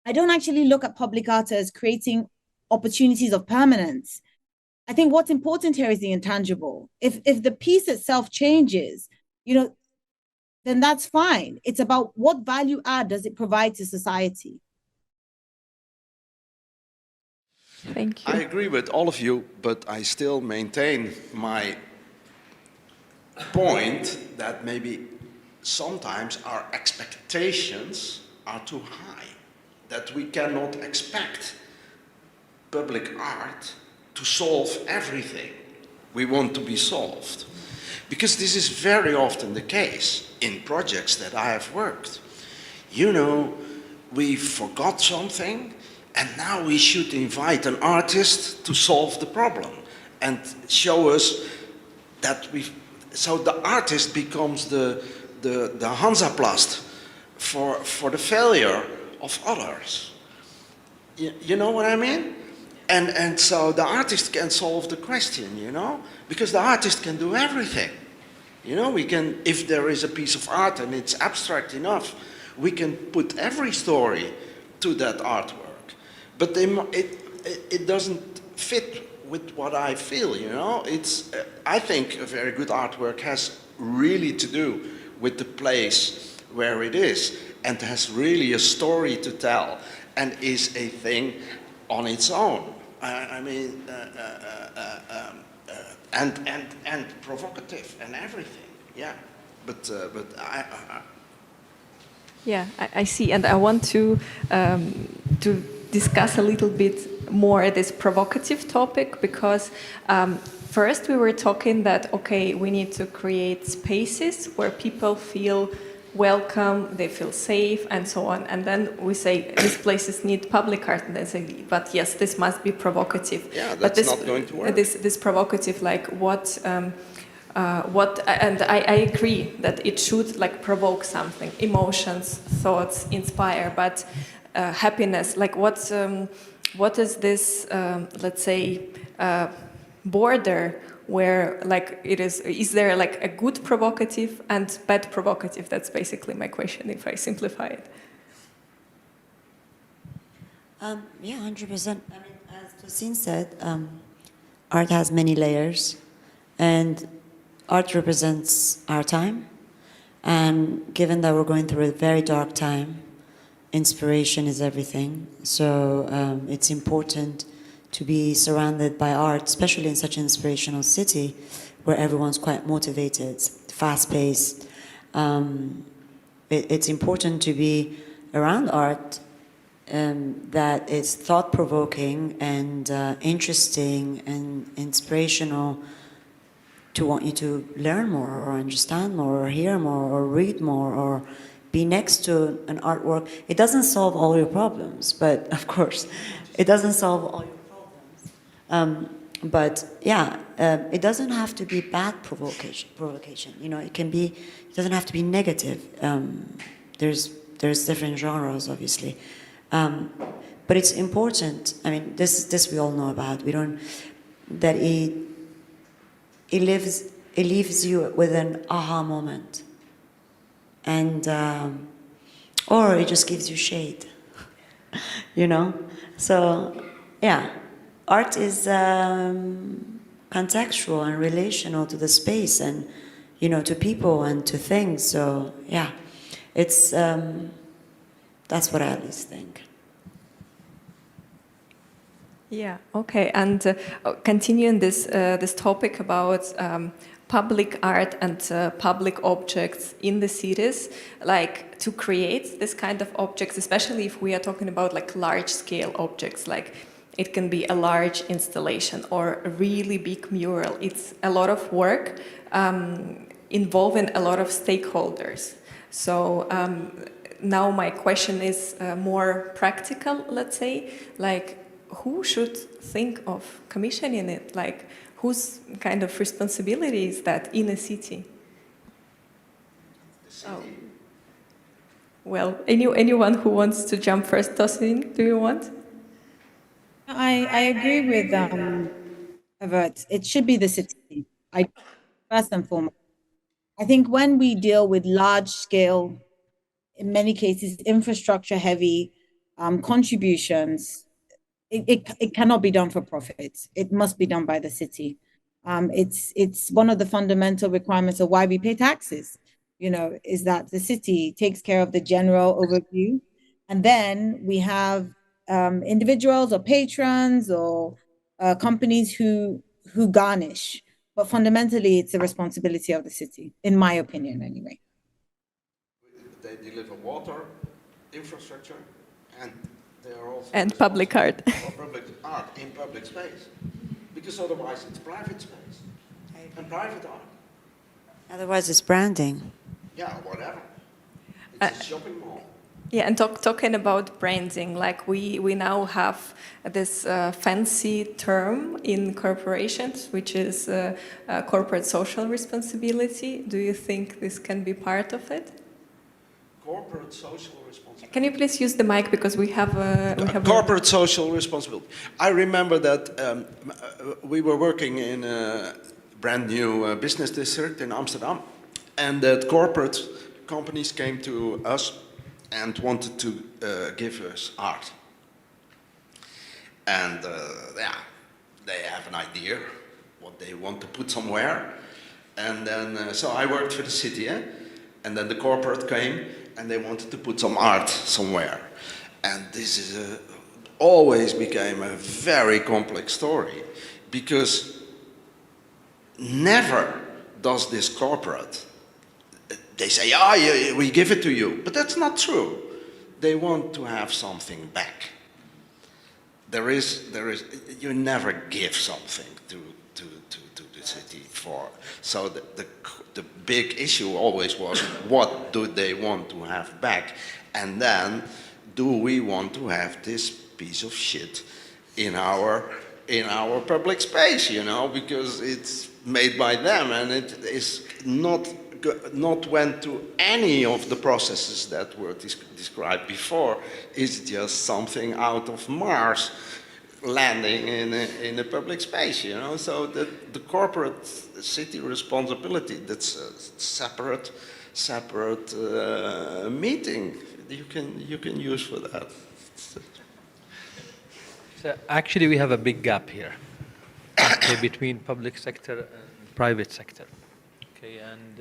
I don't actually look at public art as creating opportunities of permanence. I think what's important here is the intangible. If the piece itself changes, then that's fine. It's about what value add does it provide to society. Thank you. I agree with all of you, but I still maintain my point that maybe sometimes our expectations are too high, that we cannot expect public art to solve everything we want to be solved. Because this is very often the case in projects that I have worked. We forgot something, and now we should invite an artist to solve the problem and show us that so the artist becomes the Hansaplast for the failure of others. You know what I mean? And so the artist can solve the question, because the artist can do everything. We can, if there is a piece of art and it's abstract enough, we can put every story to that artwork. But it doesn't fit with what I feel, I think a very good artwork has really to do with the place where it is, and has really a story to tell, and is a thing on its own. And provocative and everything. Yeah, but Yeah, I see, and I want to discuss a little bit more this provocative topic, because first we were talking that, okay, we need to create spaces where people feel welcome, they feel safe, and so on. And then we say these places need public art, and they say, but yes, this must be provocative. Yeah, that's not going to work. This provocative, like And I agree that it should like provoke something, emotions, thoughts, inspire, but happiness, like what is this, let's say, border where like is there like a good provocative and bad provocative? That's basically my question if I simplify it. Yeah, 100%. I mean, as Tosin said, art has many layers, and art represents our time. And given that we're going through a very dark time, inspiration is everything. So it's important to be surrounded by art, especially in such an inspirational city where everyone's quite motivated, fast-paced. It's important to be around art that is thought-provoking and interesting and inspirational, to want you to learn more or understand more or hear more or read more or be next to an artwork. It doesn't solve all your problems, but of course, it doesn't solve all your problems. But yeah, it doesn't have to be bad provocation. You know, it doesn't have to be negative. There's different genres, obviously. But it's important. I mean, this we all know about. That it leaves you with an aha moment, and or it just gives you shade, you know. So yeah, art is contextual and relational to the space, and to people and to things. So yeah, it's that's what I at least think. Yeah. Okay. And continuing this topic about public art and public objects in the cities, like to create this kind of objects, especially if we are talking about like large-scale objects, like it can be a large installation or a really big mural. It's a lot of work involving a lot of stakeholders. So now my question is more practical, let's say, like who should think of commissioning it? Like whose kind of responsibility is that in a city? Oh. Well, anyone who wants to jump first, Tosin, do you want? I agree with Evert. It should be the city. First and foremost, I think when we deal with large scale, in many cases, infrastructure heavy contributions, it cannot be done for profit. It must be done by the city. It's one of the fundamental requirements of why we pay taxes, is that the city takes care of the general overview. And then we have individuals or patrons or companies who garnish. But fundamentally, it's a responsibility of the city, in my opinion, anyway. They deliver water, infrastructure, and they are also and public art. for public art in public space, because otherwise it's private space and private art. Otherwise, it's branding. Yeah, whatever. It's a shopping mall. Yeah, and talking about branding, like we now have this fancy term in corporations, which is corporate social responsibility. Do you think this can be part of it? Corporate social responsibility. Can you please use the mic because we have corporate social responsibility. I remember that we were working in a brand new business district in Amsterdam, and that corporate companies came to us and wanted to give us art. And yeah, they have an idea what they want to put somewhere, and then so I worked for the city, and then the corporate came and they wanted to put some art somewhere, and this is always became a very complex story, because never does this corporate, they say, we give it to you, but that's not true. They want to have something back. You never give something to the city for. So the big issue always was, what do they want to have back? And then, do we want to have this piece of shit in our public space, because it's made by them, and it is not went to any of the processes that were described before. It's just something out of Mars landing in a public space, you know. So the corporate city responsibility, that's a separate meeting you can use for that. So actually, we have a big gap here, okay, between public sector and private sector. Okay, and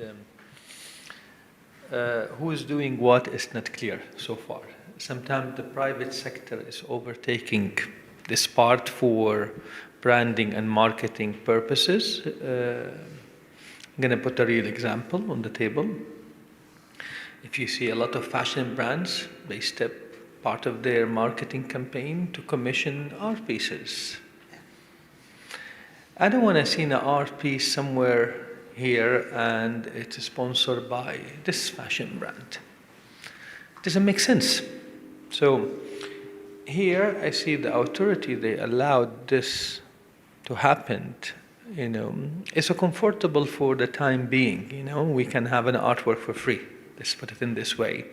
who is doing what is not clear so far. Sometimes the private sector is overtaking this part for branding and marketing purposes. I'm going to put a real example on the table. If you see a lot of fashion brands, they step part of their marketing campaign to commission art pieces. I don't want to see an art piece somewhere here and it's sponsored by this fashion brand. It doesn't make sense. So here I see the authority, they allowed this to happen. You know, it's so comfortable for the time being. You know, we can have an artwork for free. Let's put it in this way.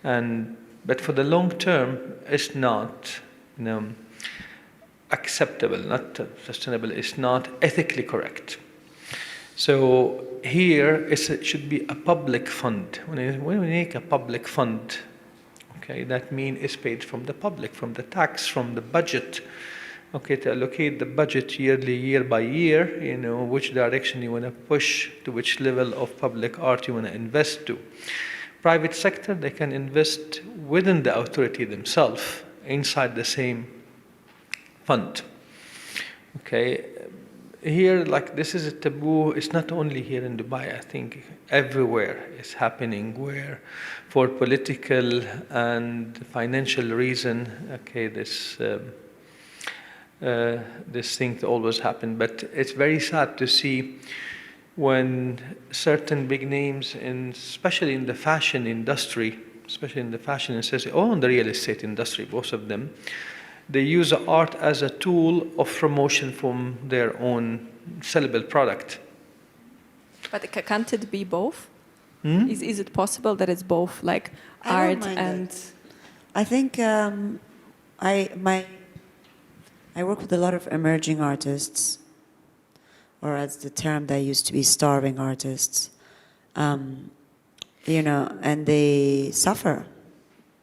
But for the long term, it's not, you know, acceptable, not sustainable. It's not ethically correct. So here it should be a public fund. When we make a public fund, okay, that means it's paid from the public, from the tax, from the budget. Okay, to allocate the budget yearly, year by year, you know, which direction you want to push, to which level of public art you want to invest to. Private sector, they can invest within the authority themselves, inside the same fund. Okay, here, like, this is a taboo. It's not only here in Dubai, I think everywhere it's happening, where for political and financial reason, okay, this thing always happen. But it's very sad to see when certain big names, especially in the fashion industry, especially in the fashion industry, or in the real estate industry, both of them, they use art as a tool of promotion from their own sellable product. But can't it be both? Is it possible that it's both, like art and... I think I work with a lot of emerging artists, or as the term that used to be, starving artists. You know, and they suffer.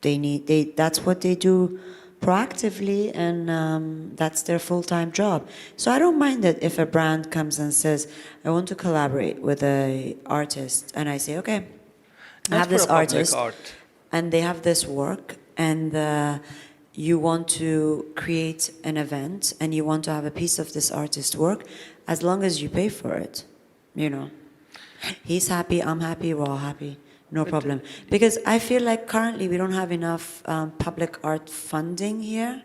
That's what they do proactively, and that's their full-time job. So I don't mind it if a brand comes and says, I want to collaborate with an artist, and I say, okay, I have this artist, and they have this work, and you want to create an event, and you want to have a piece of this artist's work, as long as you pay for it, you know. He's happy, I'm happy, we're all happy. No problem. Because I feel like currently we don't have enough public art funding here.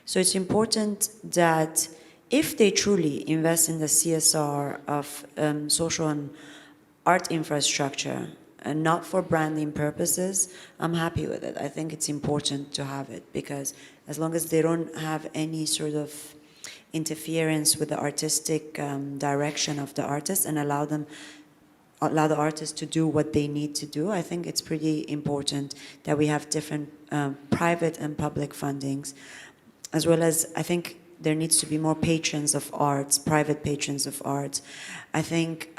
So it's important that if they truly invest in the CSR of social and art infrastructure, and not for branding purposes, I'm happy with it. I think it's important to have it, because as long as they don't have any sort of interference with the artistic direction of the artist and allow the artists to do what they need to do, I think it's pretty important that we have different private and public fundings, as well as I think there needs to be more patrons of arts, private patrons of arts. I think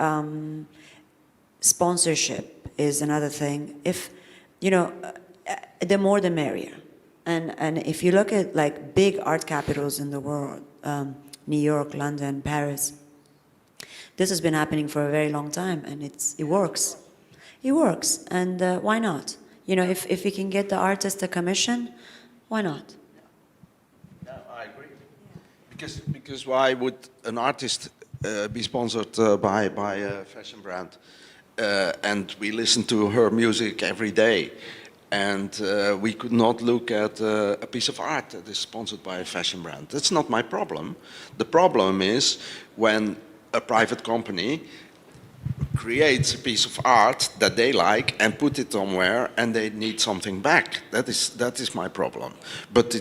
sponsorship is another thing. If, you know, the more the merrier. And if you look at like big art capitals in the world, New York, London, Paris, this has been happening for a very long time, and it works. It works, and why not? You know, if we can get the artist a commission, why not? Yeah, I agree. Because why would an artist be sponsored by a fashion brand? And we listen to her music every day, and we could not look at a piece of art that is sponsored by a fashion brand. That's not my problem. The problem is when a private company creates a piece of art that they like and put it somewhere, and they need something back. That is my problem. But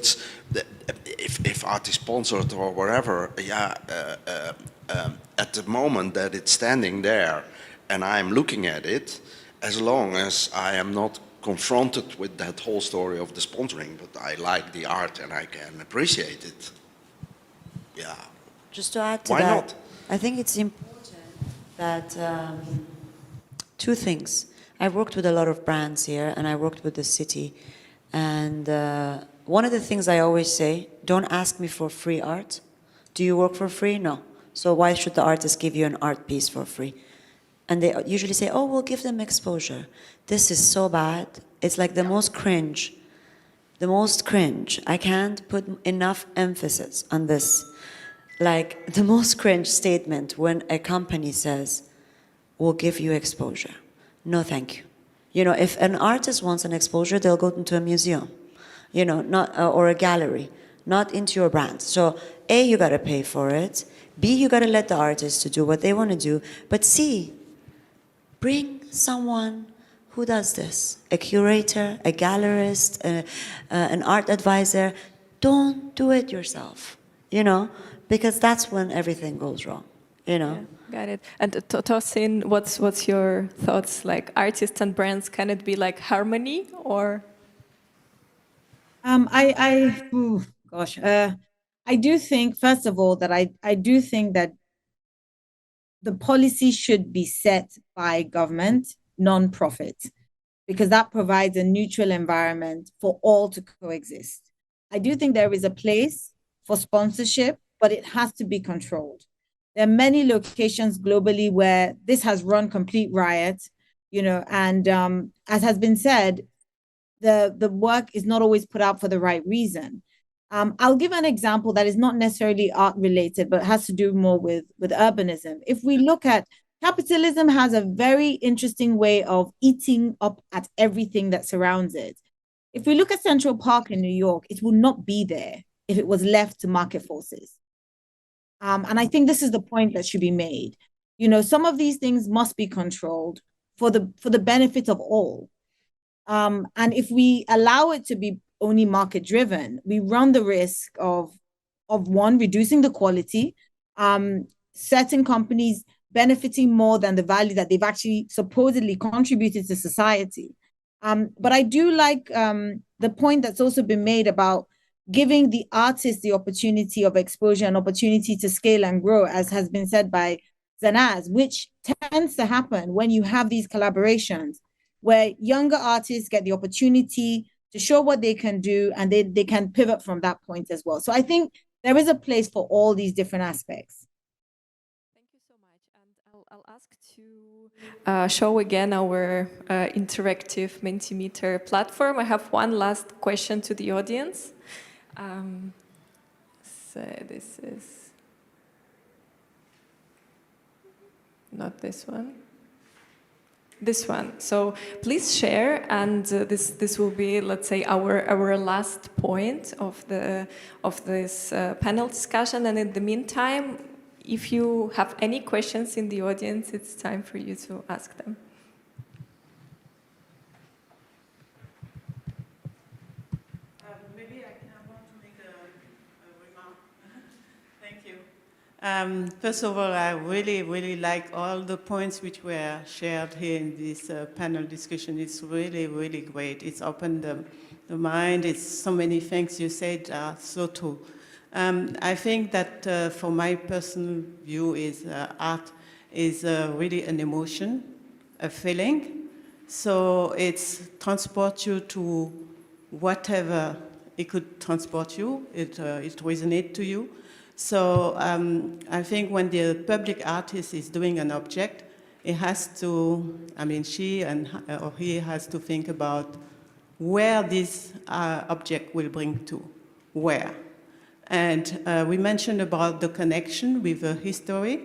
if art is sponsored or whatever, at the moment that it's standing there and I'm looking at it, as long as I am not confronted with that whole story of the sponsoring, but I like the art and I can appreciate it. Yeah. Just to add to Why that, not? I think it's important that two things. I've worked with a lot of brands here, and I worked with the city. And one of the things I always say, don't ask me for free art. Do you work for free? No. So why should the artist give you an art piece for free? And they usually say, oh, we'll give them exposure. This is so bad. It's like the most cringe. The most cringe. I can't put enough emphasis on this. Like the most cringe statement when a company says, we'll give you exposure. No, thank you. You know, if an artist wants an exposure, they'll go into a museum, you know, not or a gallery, not into your brand. So A, you gotta pay for it. B, you gotta let the artist to do what they wanna do. But C, bring someone who does this, a curator, a gallerist, an art advisor. Don't do it yourself, you know, because that's when everything goes wrong, you know. Yeah. Got it. And Tosin, what's your thoughts? Like artists and brands, can it be like harmony or? I do think, first of all, that I do think that the policy should be set by government, non-profit, because that provides a neutral environment for all to coexist. I do think there is a place for sponsorship, but it has to be controlled. There are many locations globally where this has run complete riot, you know, and as has been said, the work is not always put out for the right reason. I'll give an example that is not necessarily art related, but has to do more with urbanism. If we look at capitalism, has a very interesting way of eating up at everything that surrounds it. If we look at Central Park in New York, it will not be there if it was left to market forces. And I think this is the point that should be made. You know, some of these things must be controlled for the benefit of all. And if we allow it to be only market driven, we run the risk of one, reducing the quality, certain companies benefiting more than the value that they've actually supposedly contributed to society. But I do like the point that's also been made about giving the artist the opportunity of exposure and opportunity to scale and grow, as has been said by Zanaz, which tends to happen when you have these collaborations where younger artists get the opportunity to show what they can do, and they can pivot from that point as well. So I think there is a place for all these different aspects. Thank you so much. And I'll ask to show again our interactive Mentimeter platform. I have one last question to the audience. So this is not this one. This one. So please share, and this will be, let's say, our last point of this panel discussion. And in the meantime, if you have any questions in the audience, it's time for you to ask them. Maybe I want to make a remark. Thank you. First of all, I really like all the points which were shared here in this panel discussion. It's really great. It's opened the mind. It's so many things you said are so true. I think that for my personal view is art is really an emotion, a feeling. So it's transport you to whatever it could transport you. It resonates to you. So I think when the public artist is doing an object, it has to, I mean, she or he has to think about where this object will bring to, where. And we mentioned about the connection with the history.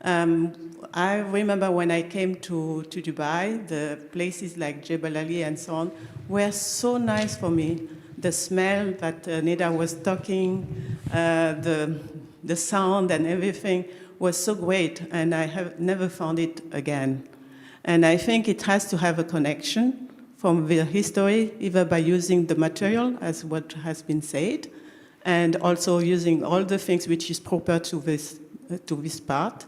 I remember when I came to Dubai, the places like Jebel Ali and so on were so nice for me. The smell that Nida was talking, the sound and everything was so great, and I have never found it again. And I think it has to have a connection from the history, either by using the material, as what has been said, and also using all the things which is proper to this part,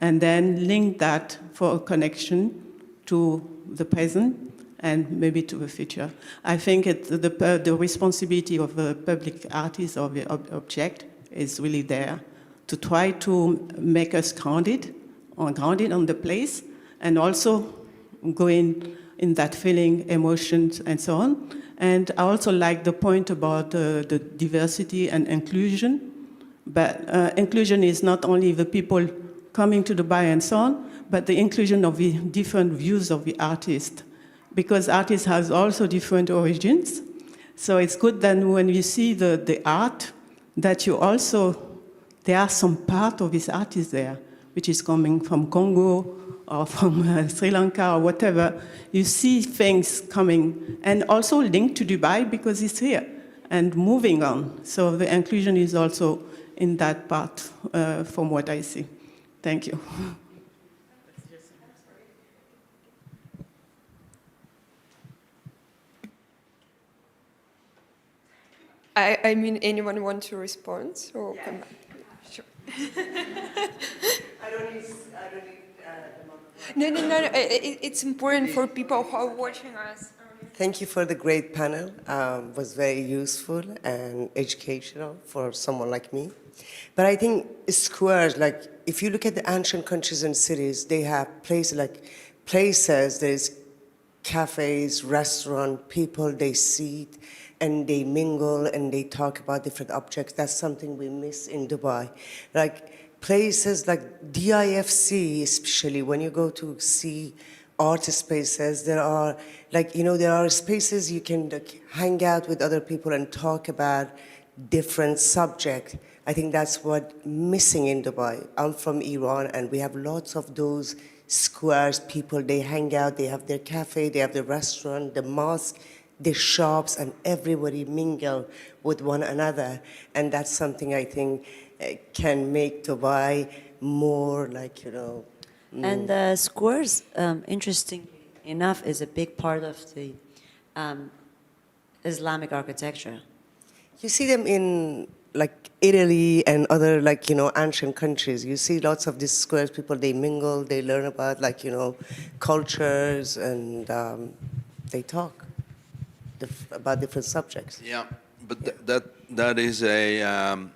and then link that for a connection to the present and maybe to the future. I think the responsibility of the public artist or the object is really there to try to make us grounded on the place, and also going in that feeling, emotions, and so on. And I also like the point about the diversity and inclusion. But inclusion is not only the people coming to Dubai and so on, but the inclusion of the different views of the artist. Because artists has also different origins. So it's good that when you see the art, that you also, there are some part of this artist there, which is coming from Congo or from Sri Lanka or whatever. You see things coming, and also linked to Dubai because it's here and moving on. So the inclusion is also in that part from what I see. Thank you. I mean, anyone want to respond? So come back. Sure. I don't need No. It's important for people who are watching us. Thank you for the great panel. It was very useful and educational for someone like me. But I think squares, like if you look at the ancient countries and cities, they have places, there's cafes, restaurants, people, they sit and they mingle and they talk about different objects. That's something we miss in Dubai. Like places like DIFC, especially when you go to see art spaces, there are there are spaces you can hang out with other people and talk about different subjects. I think that's what's missing in Dubai. I'm from Iran, and we have lots of those squares. People, they hang out, they have their cafe, they have the restaurant, the mosque, the shops, and everybody mingle with one another. And that's something I think can make Dubai more And squares, interesting enough, is a big part of the Islamic architecture. You see them in Italy and other ancient countries. You see lots of these squares. People, they mingle, they learn about cultures, and they talk about different subjects. Yeah, but that is a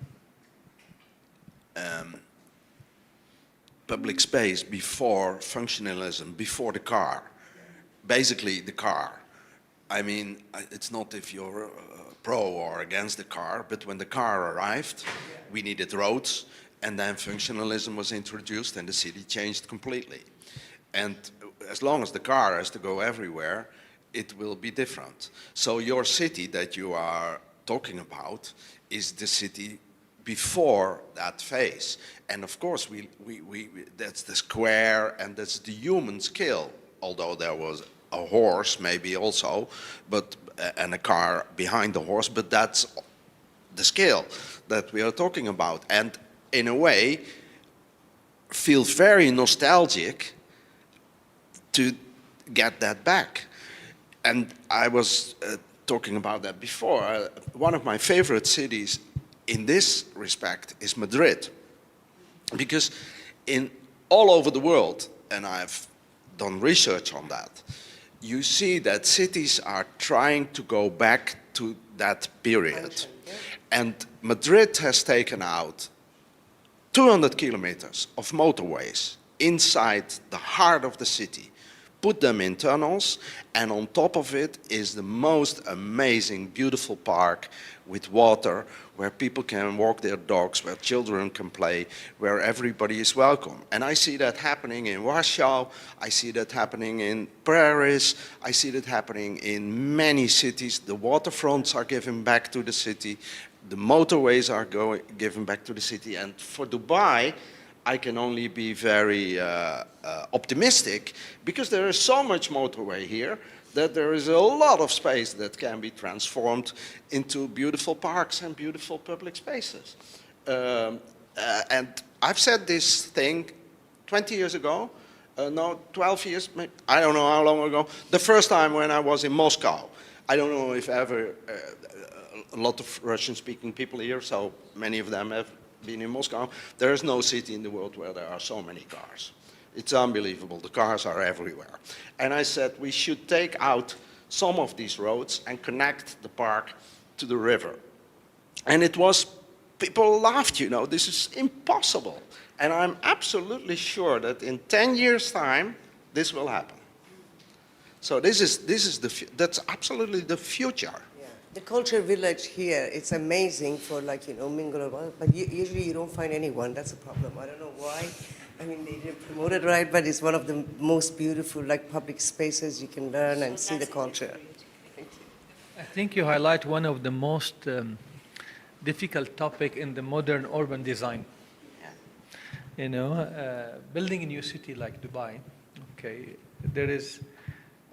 public space before functionalism, before the car. Basically, the car. I mean, it's not if you're pro or against the car, but when the car arrived, we needed roads, and then functionalism was introduced, and the city changed completely. And as long as the car has to go everywhere, it will be different. So your city that you are talking about is the city before that phase. And of course, that's the square, and that's the human skill, although there was a horse maybe also, and a car behind the horse, but that's the skill that we are talking about. And in a way, feels very nostalgic to get that back. And I was talking about that before. One of my favorite cities in this respect is Madrid, because all over the world, and I've done research on that, you see that cities are trying to go back to that period. And Madrid has taken out 200 kilometers of motorways inside the heart of the city, put them in tunnels, and on top of it is the most amazing, beautiful park with water, where people can walk their dogs, where children can play, where everybody is welcome. And I see that happening in Warsaw, I see that happening in Paris, I see that happening in many cities. The waterfronts are given back to the city, the motorways are given back to the city. And for Dubai, I can only be very optimistic, because there is so much motorway here that there is a lot of space that can be transformed into beautiful parks and beautiful public spaces. And I've said this thing 20 years ago, no, 12 years, I don't know how long ago, the first time when I was in Moscow. I don't know if ever a lot of Russian-speaking people here, so many of them have been in Moscow. There is no city in the world where there are so many cars. It's unbelievable. The cars are everywhere. And I said we should take out some of these roads and connect the park to the river. And it was, people laughed, you know, this is impossible. And I'm absolutely sure that in 10 years' time, this will happen. So that's absolutely the future. Yeah. The culture village here, it's amazing for like, you know, mingle, but usually you don't find anyone. That's a problem. I don't know why. I mean, they didn't promote it right, but it's one of the most beautiful, like, public spaces you can learn and see the culture. I think you highlight one of the most difficult topic in the modern urban design. You know, building a new city like Dubai, okay, there is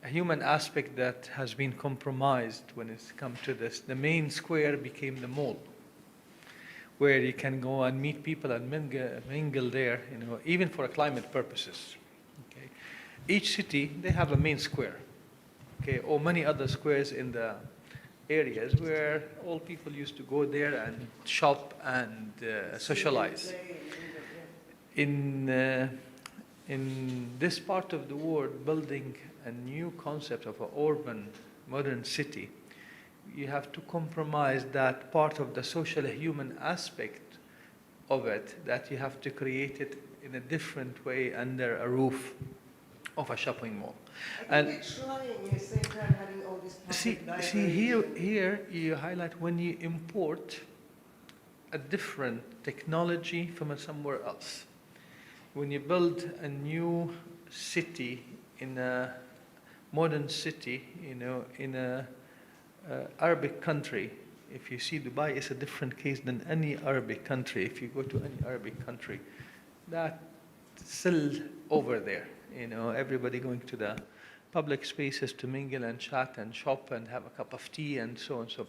a human aspect that has been compromised when it's come to this. The main square became the mall, where you can go and meet people and mingle there, you know, even for climate purposes. Okay. Each city, they have a main square, okay, or many other squares in the areas where all people used to go there and shop and socialize. In this part of the world, building a new concept of an urban modern city, you have to compromise that part of the social human aspect of it, that you have to create it in a different way under a roof of a shopping mall. And see here you highlight when you import a different technology from somewhere else. When you build a new city in a modern city, you know, in a Arabic country, if you see Dubai, it's a different case than any Arabic country. If you go to any Arabic country, that's still over there. You know, everybody going to the public spaces to mingle and chat and shop and have a cup of tea and so on. So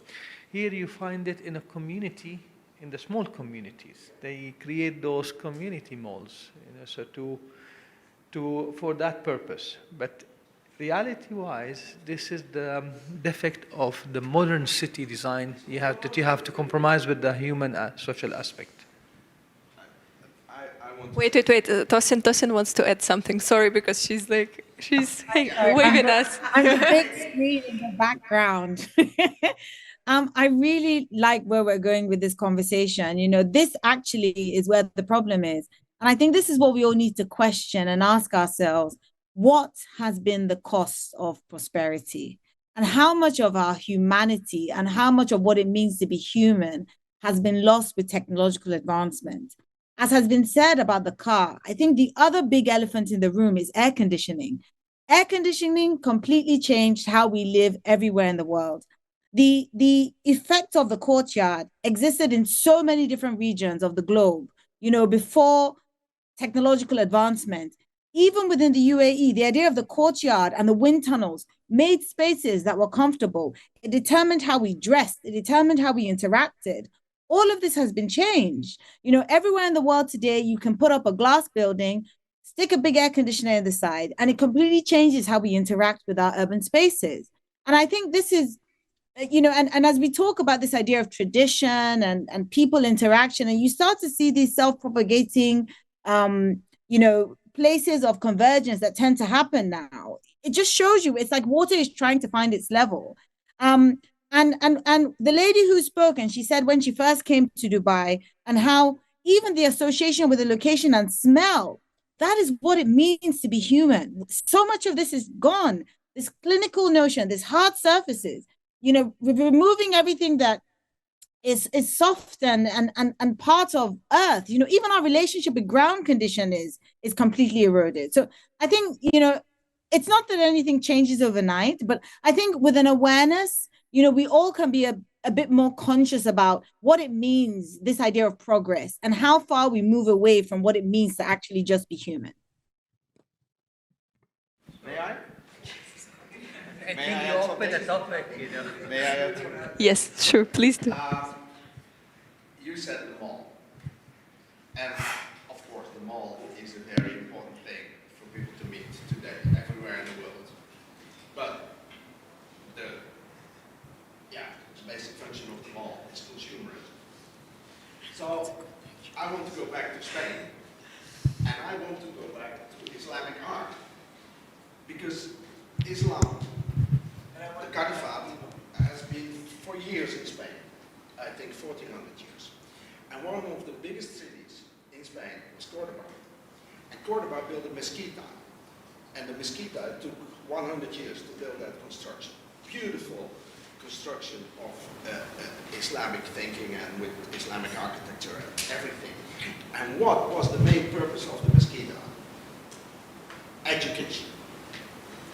here you find it in a community, in the small communities. They create those community malls, you know, so for that purpose. But reality-wise, this is the defect of the modern city design. You have to compromise with the human social aspect. Wait. Tosin wants to add something. Sorry, because she's waving us. I'm the big screen in the background. I really like where we're going with this conversation. You know, this actually is where the problem is. And I think this is what we all need to question and ask ourselves. What has been the cost of prosperity? And how much of our humanity and how much of what it means to be human has been lost with technological advancement? As has been said about the car, I think the other big elephant in the room is air conditioning. Air conditioning completely changed how we live everywhere in the world. The effect of the courtyard existed in so many different regions of the globe, you know, before technological advancement. Even within the UAE, the idea of the courtyard and the wind tunnels made spaces that were comfortable. It determined how we dressed. It determined how we interacted. All of this has been changed. You know, everywhere in the world today, you can put up a glass building, stick a big air conditioner in the side, and it completely changes how we interact with our urban spaces. And I think this is, you know, and as we talk about this idea of tradition and people interaction, and you start to see these self-propagating, you know, places of convergence that tend to happen now, it just shows you it's like water is trying to find its level. And the lady who spoke, and she said when she first came to Dubai, and how even the association with the location and smell, that is what it means to be human. So much of this is gone. This clinical notion, this hard surfaces, you know, removing everything that is soft and part of earth. You know, even our relationship with ground condition is completely eroded. So I think, you know, it's not that anything changes overnight, but I think with an awareness, you know, we all can be a bit more conscious about what it means, this idea of progress, and how far we move away from what it means to actually just be human. May I? I think you open the topic, you know. May I add? Yes, sure, please do. You said the mall. And of course, the mall is a very important thing for people to meet today, everywhere in the world. But the to Spain. And I want to go back to Islamic art. Because Islam, the Caliphate, has been for years in Spain. I think 1400 years. And one of the biggest cities in Spain was Cordoba. And Cordoba built a mezquita. And the mezquita took 100 years to build that construction. Beautiful construction of Islamic thinking and with Islamic architecture and everything. And what was the main purpose of the mezquita? Education.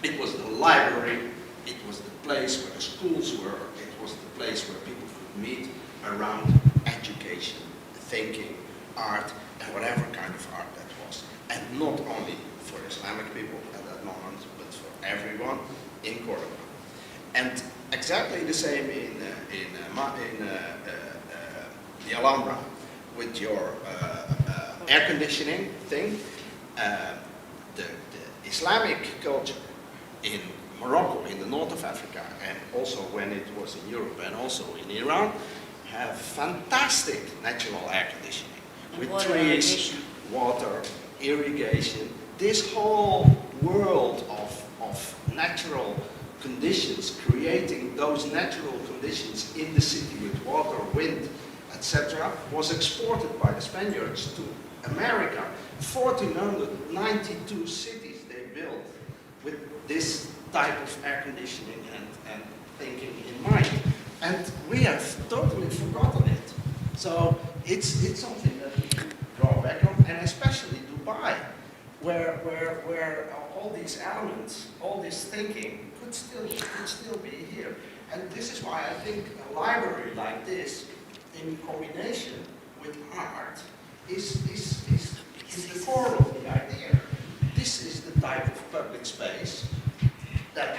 It was the library, it was the place where the schools were, it was the place where people could meet around education, thinking, art, and whatever kind of art that was. And not only for Islamic people at that moment, but for everyone in Cordoba. And exactly the same in the Alhambra, with your air conditioning thing. The Islamic culture in Morocco, in the north of Africa, and also when it was in Europe and also in Iran, have fantastic natural air conditioning. With water trees, irrigation. water, irrigation, this whole world of natural conditions, creating those natural conditions in the city with water, wind, etc., was exported by the Spaniards to America. 1,492 cities they built with this type of air conditioning and thinking in mind. And we have totally forgotten it. So it's something that we should draw back on, and especially Dubai, where all these elements, all this thinking could still be here. And this is why I think a library like this, in combination with art, is the core of the idea. This is the type of public space that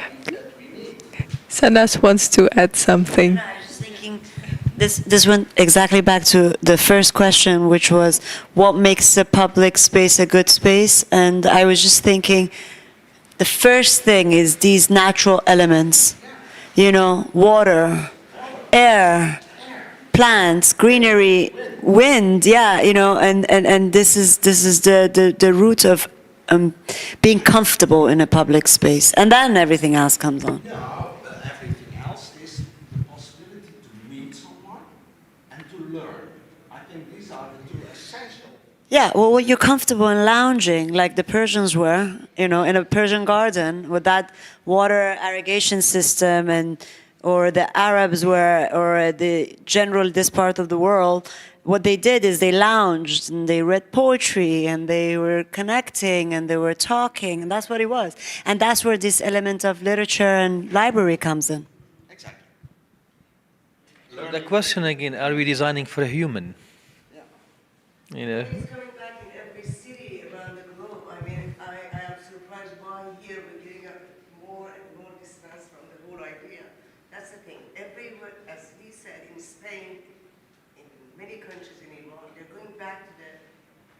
we need. Sanas wants to add something. I was just thinking, this went exactly back to the first question, which was, what makes a public space a good space? And I was just thinking, the first thing is these natural elements, you know, water, air, plants, greenery, wind, yeah, you know, and this is the root of being comfortable in a public space, and then everything else comes on. No, but everything else is the possibility to meet someone and to learn. I think these are the two essential. Yeah, well, you're comfortable in lounging, like the Persians were, you know, in a Persian garden with that water irrigation system, or the Arabs were, or the general this part of the world. What they did is they lounged and they read poetry and they were connecting and they were talking, and that's what it was. And that's where this element of literature and library comes in. Exactly. So the question again, are we designing for a human? Yeah. You know, It's coming back in every city around the globe. I mean, I am surprised why here we're getting more and more distance from the whole idea. That's the thing. Everywhere, as he said, in Spain, in many countries in Iran, they're going back to the,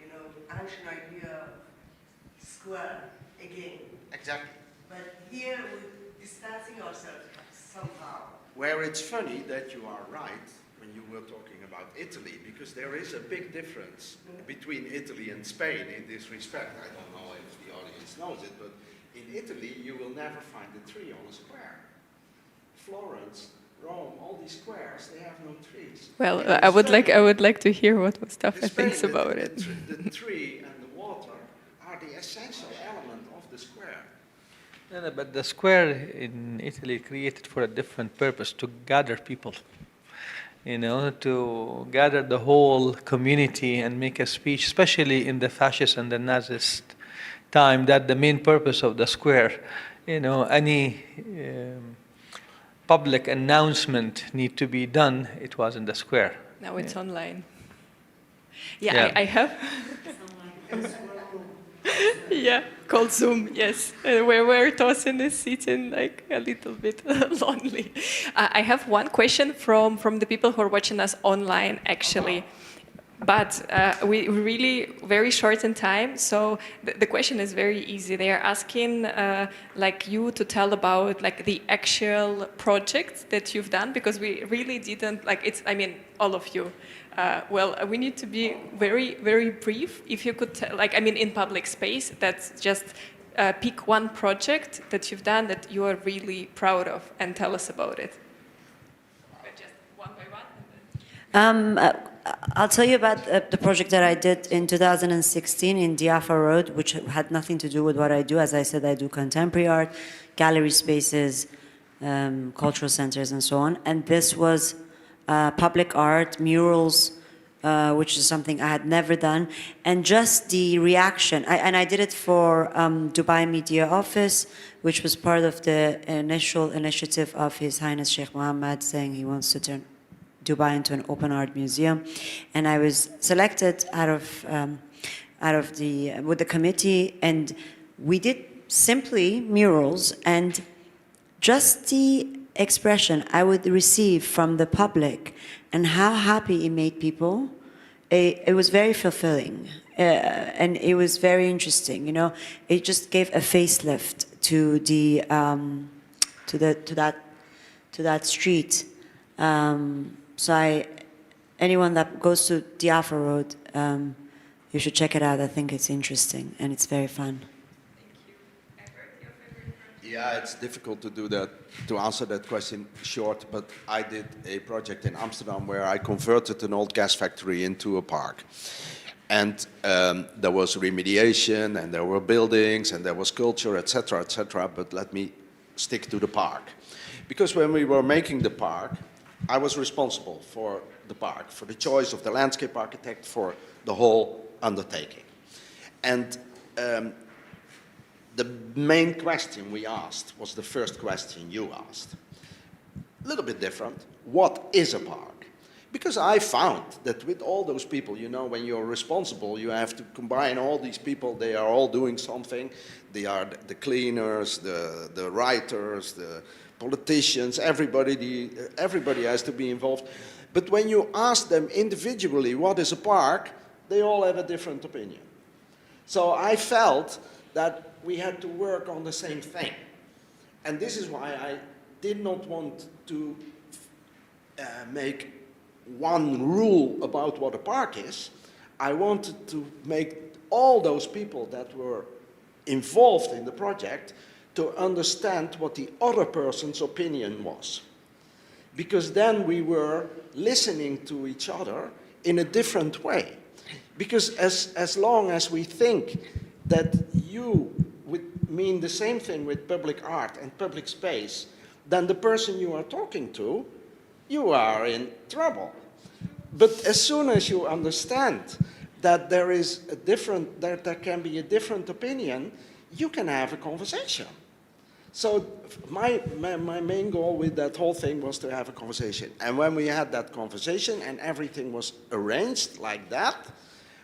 you know, ancient idea of square again. Exactly. But here we're distancing ourselves somehow. Where it's funny that you are right when you were talking about Italy, because there is a big difference between Italy and Spain in this respect. I don't know if the audience knows it, but in Italy you will never find a tree on a square. Florence, Rome, all these squares, they have no trees. Well, In I would Spain- like to hear what Mustafa in Spain, thinks about it. The tree and the water are the essential element of the square. no, but the square in Italy created for a different purpose, to gather people. You know, to gather the whole community and make a speech, especially in the fascist and the Nazist time, that the main purpose of the square, you know, any public announcement need to be done, it was in the square. Now it's online. Yeah. I have. Yeah, called Zoom, yes. Where Tosin is sitting like a little bit lonely. I have one question from the people who are watching us online, actually. But we really very short in time, so the question is very easy. They are asking like you to tell about like the actual projects that you've done, because we really didn't like it's. I mean, all of you. Well, we need to be very, very brief. If you could, like, I mean, in public space, that's just pick one project that you've done that you are really proud of and tell us about it. Just one by one. I'll tell you about the project that I did in 2016 in Diafa Road, which had nothing to do with what I do. As I said, I do contemporary art, gallery spaces, cultural centers, and so on. And this was public art, murals, which is something I had never done. And just the reaction, and I did it for Dubai Media Office, which was part of the initial initiative of His Highness Sheikh Mohammed, saying he wants to turn Dubai into an open art museum, and I was selected with the committee, and we did simply murals, and just the expression I would receive from the public and how happy it made people, it was very fulfilling, and it was very interesting. You know, it just gave a facelift to that street. So anyone that goes to Diafa Road, you should check it out. I think it's interesting and it's very fun. Thank you. Evert, your favorite project? Yeah, it's difficult to do that, to answer that question short, but I did a project in Amsterdam where I converted an old gas factory into a park. And there was remediation, and there were buildings, and there was culture, etc., etc., but let me stick to the park. Because when we were making the park, I was responsible for the park, for the choice of the landscape architect, for the whole undertaking. And the main question we asked was the first question you asked. A little bit different. What is a park? Because I found that with all those people, you know, when you're responsible, you have to combine all these people. They are all doing something. They are the cleaners, the writers, the politicians, everybody has to be involved. But when you ask them individually what is a park, they all have a different opinion. So I felt that we had to work on the same thing. And this is why I did not want to make one rule about what a park is. I wanted to make all those people that were involved in the project to understand what the other person's opinion was. Because then we were listening to each other in a different way. Because as long as we think that you would mean the same thing with public art and public space, then the person you are talking to, you are in trouble. But as soon as you understand that there can be a different opinion, you can have a conversation. So my main goal with that whole thing was to have a conversation. And when we had that conversation and everything was arranged like that,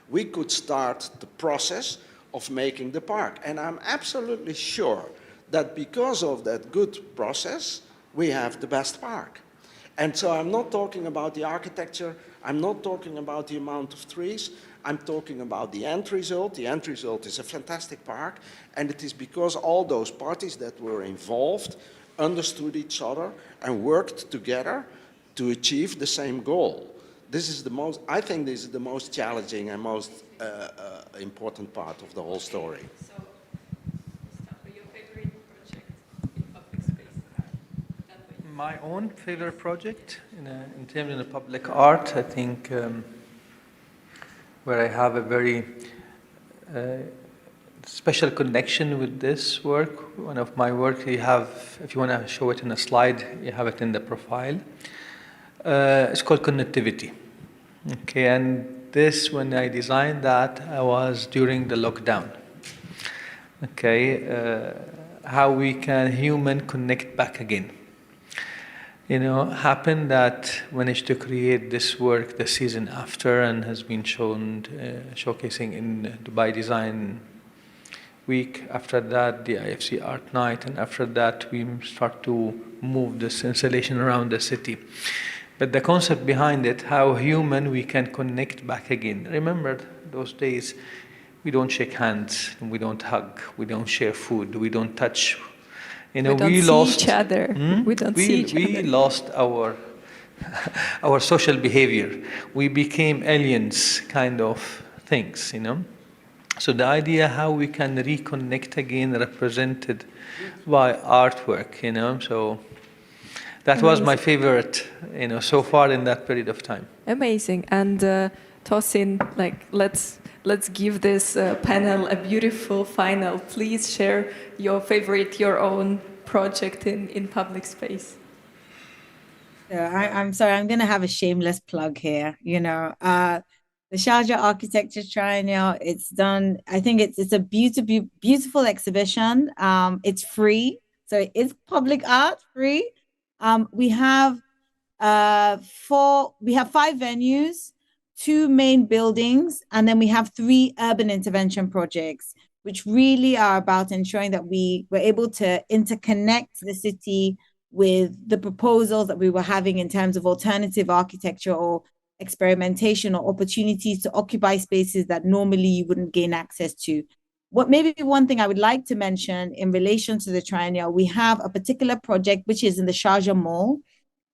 we could start the process of making the park. And I'm absolutely sure that because of that good process, we have the best park. And so I'm not talking about the architecture, I'm not talking about the amount of trees, I'm talking about the end result. The end result is a fantastic park, and it is because all those parties that were involved understood each other and worked together to achieve the same goal. I think this is the most challenging and most important part of the whole story. So, Mustafa, your favorite project in public space? My own favorite project in terms of public art, I think where I have a very special connection with this work. One of my work, you have, if you want to show it in a slide, you have it in the profile. It's called Connectivity. Okay, and this, when I designed that, I was during the lockdown. Okay, how we can human connect back again. You know, happened that managed to create this work the season after and has been shown, showcasing in Dubai Design Week. After that, the IFC Art Night, and after that, we start to move this installation around the city. But the concept behind it, how human we can connect back again. Remember those days, we don't shake hands, we don't hug, we don't share food, we don't touch. You know, we don't see lost each other. We don't see each we other. lost our our social behavior. We became aliens kind of things, you know. So the idea how we can reconnect again, represented by artwork, you know. So that was my favorite, you know, so far in that period of time. Amazing. And Tosin, like, let's give this panel a beautiful final. Please share your favorite, your own project in public space. I'm sorry, I'm going to have a shameless plug here. You know, the Sharjah Architecture Triennial, it's done, I think it's a beautiful exhibition. It's free, so it is public art, free. We have 5 venues, 2 main buildings, and then we have 3 urban intervention projects, which really are about ensuring that we were able to interconnect the city with the proposals that we were having in terms of alternative architecture or experimentation or opportunities to occupy spaces that normally you wouldn't gain access to. What maybe one thing I would like to mention in relation to the Triennial, we have a particular project which is in the Sharjah Mall.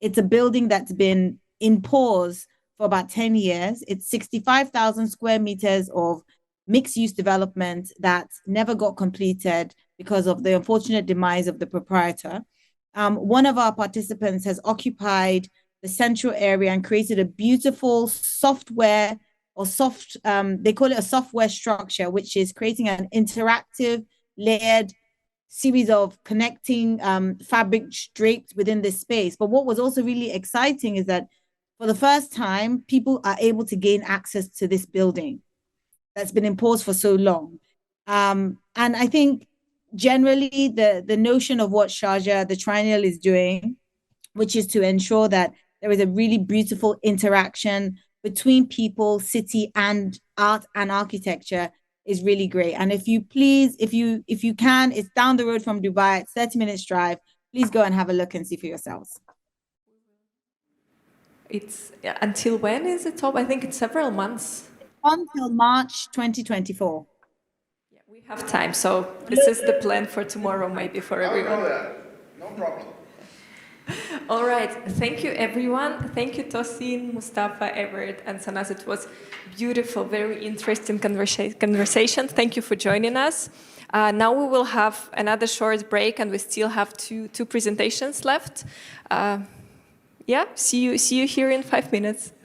It's a building that's been in pause for about 10 years. It's 65,000 square meters of mixed-use development that never got completed because of the unfortunate demise of the proprietor. One of our participants has occupied the central area and created a beautiful software or they call it a software structure, which is creating an interactive layered series of connecting fabric drapes within this space. But what was also really exciting is that for the first time, people are able to gain access to this building that's been in pause for so long. And I think generally the notion of what Sharjah, the Triennial, is doing, which is to ensure that there is a really beautiful interaction between people, city, and art and architecture, is really great. And if you can, it's down the road from Dubai, it's 30 minutes drive. Please go and have a look and see for yourselves. It's until when is it up? I think it's several months. Until March 2024. Yeah, we have time, so this is the plan for tomorrow, maybe for everyone. No problem. All right, thank you everyone. Thank you Tosin, Mustafa, Evert, and Sanaz. It was beautiful, very interesting conversation. Thank you for joining us. Now we will have another short break, and we still have two presentations left. Yeah, see you here in 5 minutes.